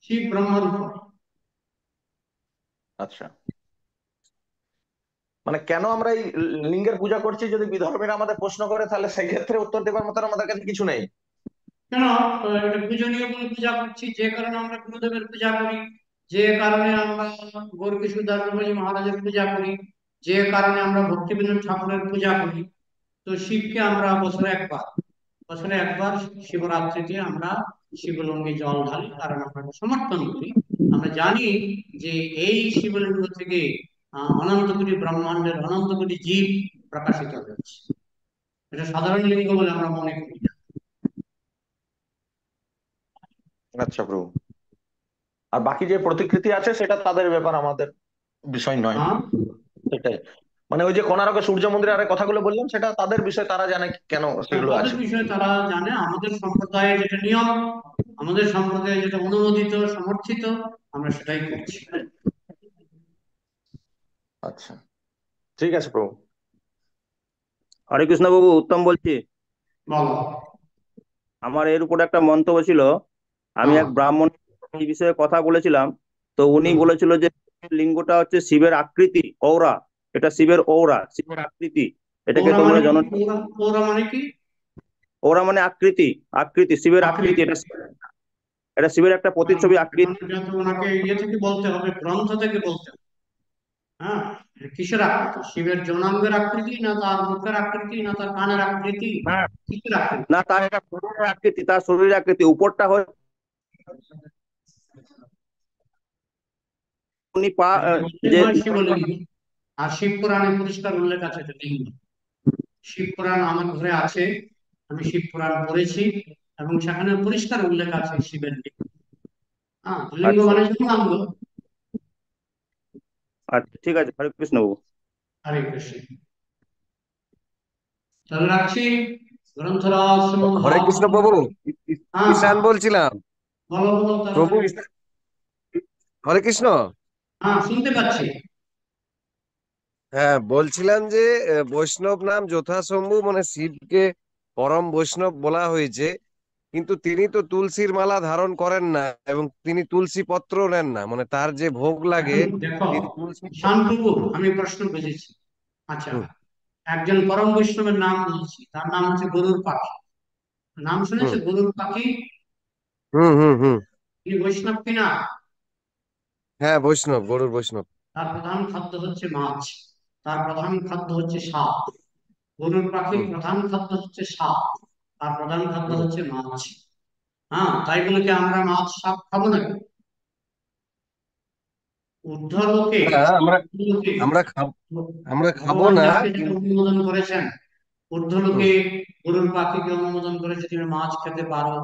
S1: শিব ব্রহ্মার উপর।
S5: আচ্ছা, মানে কেন আমরা এই লিঙ্গের পূজা করছি যদি বিধর্মীরা আমাদের প্রশ্ন করে, তাহলে সেই ক্ষেত্রে উত্তর দেবার মতো আমাদের কাছে কিছু নেই।
S1: কেন এটা পূজনীয় বলে পূজা করছি, যে কারণে আমরা গুরুদেবের পূজা করি, যে কারণে আমরা গৌরকিশোর দাসবাবুজি মহারাজের পূজা করি, যে কারণে আমরা ভক্তিবিনোদ ঠাকুরের পূজা করি। তো শিবকে আমরা বছরে একবার শিবরাত্রিতে আমরা শিবলিঙ্গে জল ঢালি, কারণ আমরা এটা সমর্থন করি। আমরা জানি যে এই শিবলিঙ্গ থেকে অনন্ত কোটি ব্রহ্মাণ্ডের অনন্ত কোটি জীব প্রকাশিত হয়েছে। এটা সাধারণ লিঙ্গ বলে আমরা মনে করি না।
S5: আচ্ছা প্রভু, আর বাকি যে প্রতিকৃতি আছে সেটা তাদের ব্যাপার, আমাদের বিষয় নয়।
S1: হ্যাঁ,
S5: সেটাই, মানে ওই যে কোণারকে সূর্য মন্দিরে আরে কথাগুলো বললাম, সেটা তাদের বিষয়, তারা জানে কেন সেগুলো
S1: তাদের
S5: আছে।
S1: বিষয়ে তারা জানে। আমাদের সম্প্রদায়ের যেটা নিয়ম, আমাদের সম্প্রদায়ে যেটা অনুমোদিত সমর্থিত, আমরা সেটাই করছি।
S5: আচ্ছা, ঠিক আছে প্রভু।
S4: হরে কৃষ্ণ বাবু, উত্তম বলছি।
S1: বলো।
S4: আমার এর উপর একটা মন্তব্য ছিল। আমি
S1: হ্যাঁ।
S4: এক ব্রাহ্মণ এই বিষয়ে কথা বলেছিলাম, তো উনি
S1: হুম।
S4: বলেছিল যে লিঙ্গটা হচ্ছে শিবের আকৃতি, ঔরা। এটা শিবের ঔরা, শিবের আকৃতি। এটাকে
S1: পৌরা
S4: তোমরা
S1: মানে কি?
S4: জন
S1: পৌরা মানে কি?
S4: ঔরা মানে আকৃতি, আকৃতি শিবের আকৃতি।
S1: আকৃতি।
S4: এটা শিবের একটা প্রতিচ্ছবি আকৃতি।
S1: এটা তো ওনাকে ইয়ে থেকে বলতে হবে, গ্রন্থ থেকে বলতে হবে। হ্যাঁ, এটা কিসের আকৃতি? শিবের যৌনাঙ্গের আকৃতি, না তার মুখের আকৃতি, না তার কানের আকৃতি?
S4: না,
S1: কিসের আকৃতি?
S4: না, তার একটা শরীরের আকৃতি, তার শরীরের আকৃতি। উপরটা হয় উনি যে
S1: শিবলিঙ্গ। আর শিব পুরাণে পরিষ্কার উল্লেখ আছে এটা লিঙ্গ। শিব পুরাণ আমার ঘরে আছে, আমি শিব পুরাণ পড়েছি, এবং সেখানে পরিষ্কার উল্লেখ আছে শিবের লিঙ্গ। হ্যাঁ, লিঙ্গ
S4: আচ্ছা,
S1: মানে যৌনাঙ্গ।
S4: আচ্ছা, ঠিক আছে। হরে কৃষ্ণ বাবু।
S1: হরে কৃষ্ণ। তাহলে রাখছি। গ্রন্থরাজ শ্রীমদ্
S6: হরে কৃষ্ণ
S1: ভাগবত।
S6: প্রভু,
S1: হ্যাঁ,
S6: ঈশান বলছিলাম।
S1: বলো বলো
S6: প্রভু,
S1: তাড়াতাড়ি।
S6: হরে কৃষ্ণ।
S1: হ্যাঁ, শুনতে পাচ্ছি।
S6: হ্যাঁ, বলছিলাম যে বৈষ্ণব নাম যথাসম্ভব মানে শিবকে পরম বৈষ্ণব বলা হয়েছে, কিন্তু তিনি তো তুলসীর মালা ধারণ করেন না এবং তিনি তুলসী পত্র নেন না, মানে তার যে ভোগ লাগে
S1: এখন দেখো,
S6: তিনি তুলসী।
S1: শান্তপু, আমি প্রশ্ন বুঝেছি। আচ্ছা,
S6: হুম
S1: একজন পরম বৈষ্ণবের নাম বলছি, তার নাম হচ্ছে গরুর পাখি। নাম শুনেছে
S6: হুম
S1: গরুর পাখি?
S6: হুম হুম হুম
S1: তিনি বৈষ্ণব কিনা?
S6: হ্যাঁ, বৈষ্ণব, গরুর বৈষ্ণব।
S1: তার প্রধান খাদ্য হচ্ছে মাছ, তার প্রধান খাদ্য হচ্ছে সাপ। গরুর পাখির
S6: হুম
S1: প্রধান খাদ্য হচ্ছে সাপ, তার প্রধান খাদ্য
S6: হুম
S1: হচ্ছে মাছ। হ্যাঁ, তাই বলে কি আমরা মাছ সাপ খাবো নাকি? ঊর্ধ্বলোকে,
S6: না, আমরা
S1: ঊর্ধ্বলোকে
S6: আমরা খাব আমরা খাবো
S1: ভগবান
S6: না,
S1: যাকে যেটা
S6: কিন্তু
S1: অনুমোদন করেছেন,
S6: হুম
S1: ঊর্ধ্বলোকে গরুর পাখিকে অনুমোদন করেছে তুমি মাছ খেতে পারো,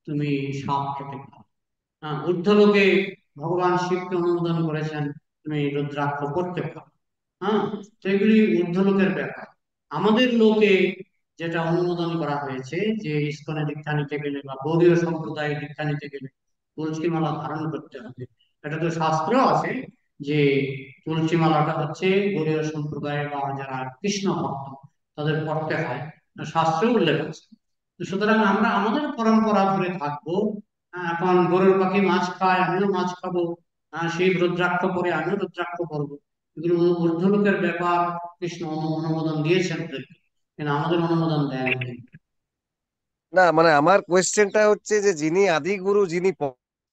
S1: তুমি সাপ খেতে পারো। হ্যাঁ, ঊর্ধ্বলোকে ভগবান শিবকে অনুমোদন করেছেন, তুমি রুদ্রাক্ষ করতে পারো। হ্যাঁ, তো এগুলি ঊর্ধ্বলোকের ব্যাপার। আমাদের লোকে যেটা অনুমোদন করা হয়েছে, যে ইসকনে দীক্ষা নিতে গেলে বা গৌড়ীয় সম্প্রদায়ে দীক্ষা নিতে গেলে তুলসী মালা ধারণ করতে হবে। এটা তো শাস্ত্র আছে যে তুলসী মালাটা হচ্ছে গৌড়ীয় সম্প্রদায় বা যারা কৃষ্ণ ভক্ত তাদের পড়তে হয়, শাস্ত্রে উল্লেখ আছে। তো সুতরাং আমরা আমাদের পরম্পরা ধরে থাকবো। এখন গরুর পাখি মাছ খায়, আমিও মাছ খাবো। সেই রুদ্রাক্ষ করে আমিও রুদ্রাক্ষ করবো। এগুলো ঊর্ধ্বলোকের ব্যাপার। কৃষ্ণ অনুমোদন দিয়েছেন ওদেরকে, কিন্তু আমাদের অনুমোদন দেয় না।
S6: না, মানে আমার কোয়েশ্চেনটা হচ্ছে যে যিনি আদি গুরু, যিনি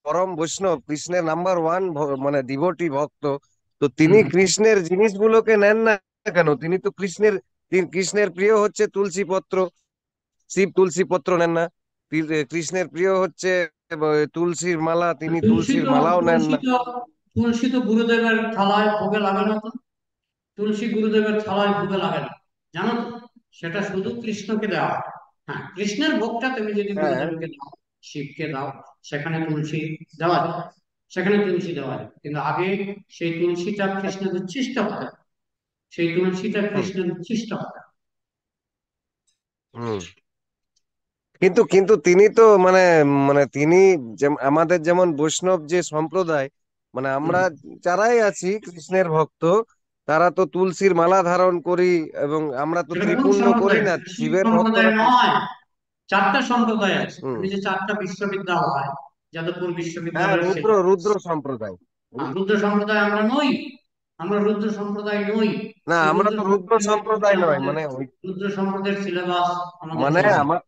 S6: পরম বৈষ্ণব, কৃষ্ণের নাম্বার ওয়ান মানে ডিভোটি ভক্ত, তো তিনি
S1: হুম।
S6: কৃষ্ণের জিনিসগুলোকে নেন না কেন? তিনি তো কৃষ্ণের প্রিয় হচ্ছে তুলসী পত্র, শিব তুলসী পত্র নেন না। কৃষ্ণের প্রিয় হচ্ছে তুলসীর মালা, তিনি
S1: তুলসী
S6: তুলসীর
S1: তো
S6: মালাও নেন
S1: তুলসী
S6: না।
S1: তো তুলসী তো গুরুদেবের থালায় ভোগে লাগে না তো। তুলসী গুরুদেবের থালায় ভোগে লাগে না, জানো তো। সেটা শুধু কৃষ্ণকে দেওয়া হয়। হ্যাঁ, কৃষ্ণের ভোগটা তুমি যদি
S6: হ্যাঁ
S1: গুরুদেবকে দাও, শিবকে দাও, সেখানে তুলসী দেওয়া যায়, সেখানে তুলসী দেওয়া যায়। কিন্তু আগে সেই তুলসীটা কৃষ্ণের উচ্ছিষ্ট হতে হবে। সেই তুলসীটা
S6: হুম
S1: কৃষ্ণের উচ্ছিষ্ট হতে হবে।
S6: হুম কিন্তু কিন্তু তিনি তো মানে মানে তিনি আমাদের যেমন বৈষ্ণব যে সম্প্রদায়, মানে
S1: হুম।
S6: আমরা যারাই আছি কৃষ্ণের ভক্ত, তারা তো তুলসীর মালা ধারণ করি এবং আমরা তো
S1: সেটা কোন
S6: ত্রিপুণ্য করি
S1: সম্প্রদায়?
S6: না,
S1: সেটা শিব
S6: শিবের
S1: সম্প্রদায়
S6: ভক্তরা তো।
S1: নয়। চারটা সম্প্রদায় আছে,
S6: হুম
S1: আমি যে চারটা বিশ্ববিদ্যালয়, যাদবপুর
S6: হ্যাঁ,
S1: বিশ্ববিদ্যালয়ের
S6: রুদ্র
S1: ছেলে।
S6: রুদ্র সম্প্রদায়।
S1: রুদ্র সম্প্রদায় আমরা নই। আমরা রুদ্র সম্প্রদায় নই।
S6: না,
S1: এই
S6: আমরা
S1: রুদ্র
S6: তো রুদ্র
S1: সম্প্রদায়ের মধ্যে
S6: সম্প্রদায় নয়,
S1: আমাদের
S6: মানে ওই
S1: রুদ্র সম্প্রদায়ের সিলেবাস আমাদের
S6: মানে
S1: জানা।
S6: আমার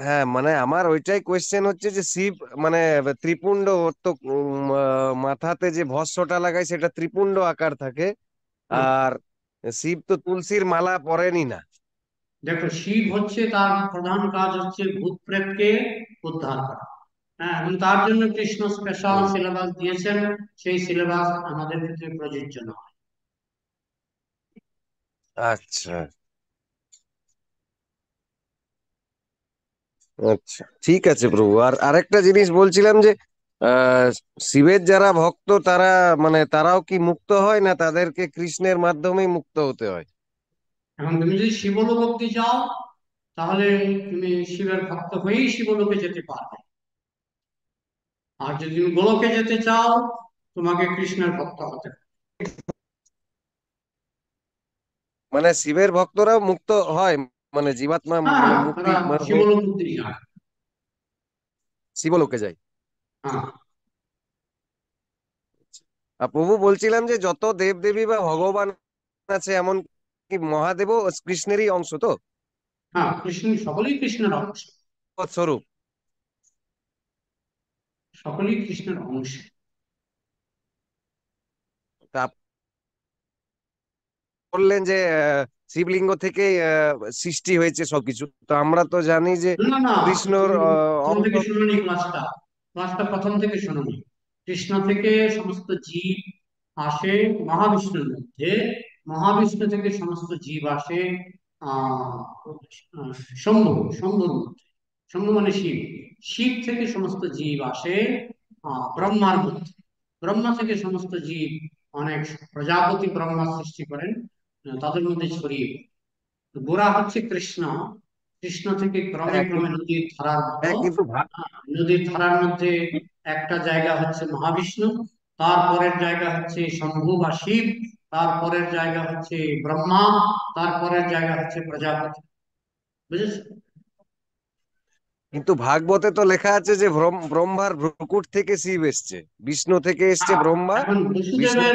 S6: হ্যাঁ মানে আমার ওইটাই কোয়েশ্চেন হচ্ছে যে শিব মানে ত্রিপুণ্ড, ওর তো মাথাতে যে ভস্মটা লাগায় সেটা ত্রিপুণ্ড আকার থাকে,
S1: হ্যাঁ,
S6: আর শিব তো তুলসীর মালা পরেনি না।
S1: দেখো শিব হচ্ছে তার প্রধান কাজ হচ্ছে ভূত প্রেতকে উদ্ধার করা। হ্যাঁ, এবং তার জন্য কৃষ্ণ স্পেশাল
S6: হুম।
S1: সিলেবাস দিয়েছেন, সেই সিলেবাস আমাদের ক্ষেত্রে প্রযোজ্য নয়।
S6: আচ্ছা আচ্ছা, ঠিক আছে প্রভু। আর আরেকটা জিনিস বলছিলাম যে আহ শিবের যারা ভক্ত তারা মানে তারাও কি মুক্ত হয়, না তাদেরকে কৃষ্ণের মাধ্যমেই মুক্ত হতে হয়?
S1: এখন তুমি যদি শিবলোক অব্দি যাও, তাহলে তুমি শিবের ভক্ত হয়েই শিবলোকে যেতে পারবে। আর যদি তুমি গোলকে যেতে চাও, তোমাকে কৃষ্ণের ভক্ত হতে হবে।
S6: মানে শিবের ভক্তরাও মুক্ত হয়, মানে জীবাত্মা
S1: হ্যাঁ,
S6: মানে মুক্তি
S1: তারা
S6: মানে হয়ে
S1: শিবলোক অব্দি যায়।
S6: শিবলোকে যায়।
S1: হ্যাঁ,
S6: আর প্রভু বলছিলাম যে যত দেব দেবী বা ভগবান আছে, এমন কি মহাদেবও কৃষ্ণেরই অংশ তো,
S1: হ্যাঁ, কৃষ্ণ সকলেই কৃষ্ণের অংশ।
S6: স্বরূপ?
S1: সকলেই কৃষ্ণের অংশ।
S6: তা বললেন যে শিবলিঙ্গ থেকে সৃষ্টি হয়েছে সবকিছু, তো আমরা তো জানি যে
S1: না না,
S6: কৃষ্ণর
S1: তুমি প্রথম
S6: অংশ।
S1: থেকে শুনোনি ক্লাসটা। ক্লাসটা প্রথম থেকে শুনোনি। কৃষ্ণ থেকে সমস্ত জীব আসে মহাবিষ্ণুর মধ্যে, মহাবিষ্ণু থেকে সমস্ত জীব আসে আহ শম্ভু, শম্ভুর মধ্যে। শম্ভু মানে শিব। শিব থেকে সমস্ত জীব আসে ব্রহ্মার মধ্যে। ব্রহ্মা থেকে সমস্ত জীব, অনেক প্রজাপতি ব্রহ্মা সৃষ্টি করেন, তাদের মধ্যে ছড়িয়ে পড়ে। গোড়া হচ্ছে কৃষ্ণ। কৃষ্ণ থেকে ক্রমে
S6: হ্যাঁ
S1: ক্রমে নদীর ধারার মতো,
S6: হ্যাঁ, কিন্তু
S1: নদীর ধারার মধ্যে একটা জায়গা হচ্ছে মহাবিষ্ণু, তারপরের জায়গা হচ্ছে শম্ভু বা শিব, তারপরের জায়গা হচ্ছে ব্রহ্মা, তারপরের জায়গা হচ্ছে প্রজাপতি। বুঝেছো?
S6: কিন্তু ভাগবতে তো লেখা আছে যে ব্রহ্মার ভ্রুকুট থেকে শিব এসছে, বিষ্ণু থেকে এসছে
S1: হ্যাঁ,
S6: ব্রহ্মা,
S1: এখন
S6: বিষ্ণু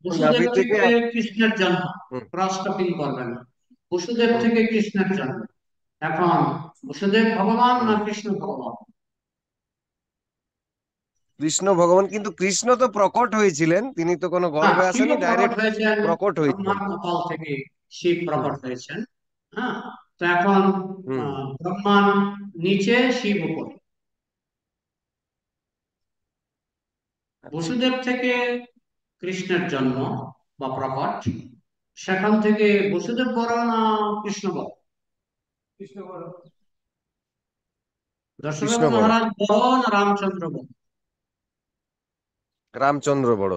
S1: বসুদেব
S6: নাভি থেকে
S1: থেকে কৃষ্ণের জন্ম।
S6: হুম,
S1: ক্রস টকিং করবে না। বসুদেব
S6: হুম,
S1: থেকে কৃষ্ণের জন্ম। এখন বসুদেব ভগবান না
S6: হুম।
S1: কৃষ্ণ ভগবান?
S6: কৃষ্ণ ভগবান, কিন্তু কৃষ্ণ তো প্রকট হয়েছিলেন, তিনি তো কোনো
S1: হ্যাঁ,
S6: গর্ভে
S1: শিবও
S6: আসেনি,
S1: প্রকট
S6: ডাইরেক্ট
S1: হয়েছেন,
S6: প্রকট হয়েছিলেন।
S1: ব্রহ্মার কপাল থেকে শিব
S6: হুম,
S1: প্রকট হয়েছেন। হ্যাঁ, তো এখন
S6: হুম।
S1: ব্রহ্মার নিচে শিব উপরে।
S6: আচ্ছা,
S1: বসুদেব থেকে কৃষ্ণের জন্ম বা প্রকট, সেখান থেকে বসুদেব বড় না কৃষ্ণ বড়?
S2: কৃষ্ণ বলো।
S1: দশরথ
S6: কৃষ্ণ বড়,
S1: মহারাজ বড় না রামচন্দ্র বড়?
S6: রামচন্দ্র বড়।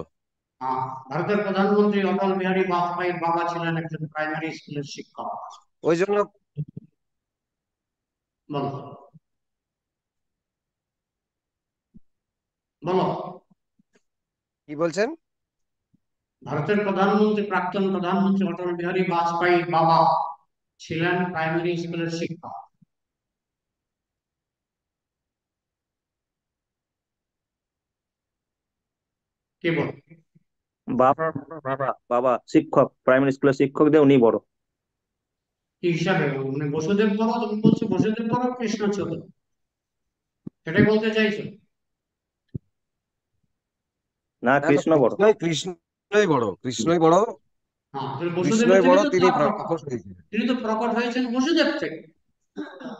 S1: ভারতের প্রধানমন্ত্রী অটল বিহারী বাজপেয়ীর বাবা ছিলেন একজন প্রাইমারি স্কুলের শিক্ষক।
S6: ওই জন্য
S1: বলো, বলো।
S6: কি বলছেন?
S1: ভারতের প্রধানমন্ত্রী, প্রাক্তন প্রধানমন্ত্রী অটল বিহারী বাজপেয়ীর বাবা ছিলেন প্রাইমারি স্কুলের শিক্ষক। কে বল?
S4: বাবা বাবা বাবা শিক্ষক, প্রাইমারি স্কুলের শিক্ষক দিয়ে উনি বড়।
S1: কি হিসাবে মানে বসুদেব বড়? তুমি বলছো বসুদেব বড়, কৃষ্ণ ছোট, সেটাই বলতে চাইছো?
S4: না,
S6: না না,
S4: কৃষ্ণ বড়।
S6: কৃষ্ণই বড়, কৃষ্ণই বড়।
S1: হ্যাঁ, তাহলে বসুদেবের
S6: কৃষ্ণই
S1: থেকে
S6: বড়,
S1: তো
S6: তিনি
S1: তার প্রকট।
S6: প্রকট হয়েছিলেন।
S1: তিনি তো প্রকট হয়েছেন বসুদেব থেকে।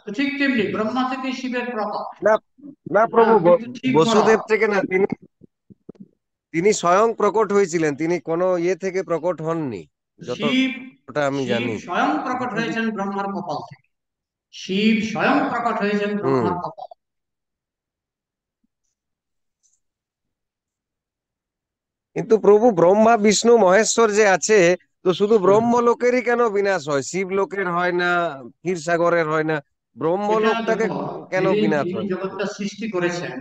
S1: তো ঠিক তেমনি ব্রহ্মা থেকে শিবের প্রকট।
S6: না না প্রভু,
S1: হ্যাঁ, কিন্তু ঠিক বড়।
S6: বসুদেব থেকে না, তিনি তিনি স্বয়ং প্রকট হয়েছিলেন, তিনি কোনো ইয়ে থেকে প্রকট হননি,
S1: শিব
S6: যতটা আমি
S1: শিব
S6: জানি।
S1: স্বয়ং প্রকট হয়েছেন ব্রহ্মার কপাল থেকে। শিব স্বয়ং প্রকট হয়েছেন
S6: হুম।
S1: ব্রহ্মার কপাল।
S6: কিন্তু প্রভু ব্রহ্মা বিষ্ণু মহেশ্বর যে আছে, তো শুধু
S1: হুম।
S6: ব্রহ্মলোকেরই কেন বিনাশ হয়, শিবলোকের হয় না, ক্ষীরসাগরের হয় না,
S1: এটা
S6: ব্রহ্মলোকটাকে
S1: দেখো,
S6: কেন
S1: যিনি
S6: বিনাশ
S1: যিনি
S6: হয়?
S1: জগৎটা সৃষ্টি করেছেন,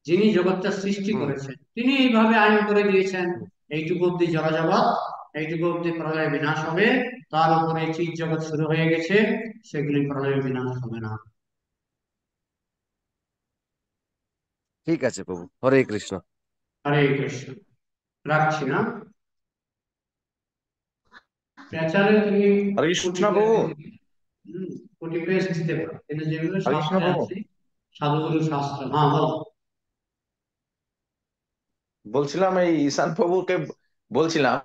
S1: যিনি জগৎটা সৃষ্টি
S6: হুম,
S1: করেছেন, তিনি এইভাবে আইন করে দিয়েছেন,
S6: হুম।
S1: এইটুকু অব্দি জড়জগৎ, এইটুকু অব্দি প্রলয় বিনাশ হবে, তার উপরে চিৎ জগৎ শুরু হয়ে গেছে, সেগুলি প্রলয় বিনাশ হবে না।
S6: ঠিক আছে প্রভু, হরে কৃষ্ণ।
S1: হরে কৃষ্ণ। রাখছি না। প্যাচারে তুমি
S5: হরে কৃষ্ণ প্রভু।
S1: কোটি পেজ দিতে পারে, কিন্তু যেগুলো
S5: কৃষ্ণ
S1: শাস্ত্রে
S5: প্রভু
S1: আছে, সাধুগুরু শাস্ত্র। হ্যাঁ বলো।
S5: বলছিলাম এই ঈশান প্রভুকে বলছিলাম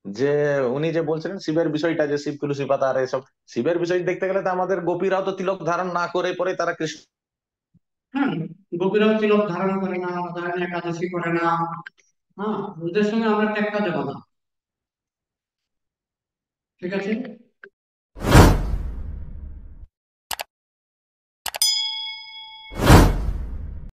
S5: যে উনি যে বলছিলেন শিবের বিষয়টা, যে শিব তুলসী পাতা আর এসব শিবের বিষয় দেখতে গেলে তো আমাদের গোপীরাও তো তিলক ধারণ না করে পরে তারা কৃষ্ণ।
S1: হ্যাঁ, গোপীরাও তিলক ধারণ করে না, ধারণ একাদশী করে না। হ্যাঁ, ওদের সঙ্গে আমরা টেক্কা দেবো না। ঠিক আছে।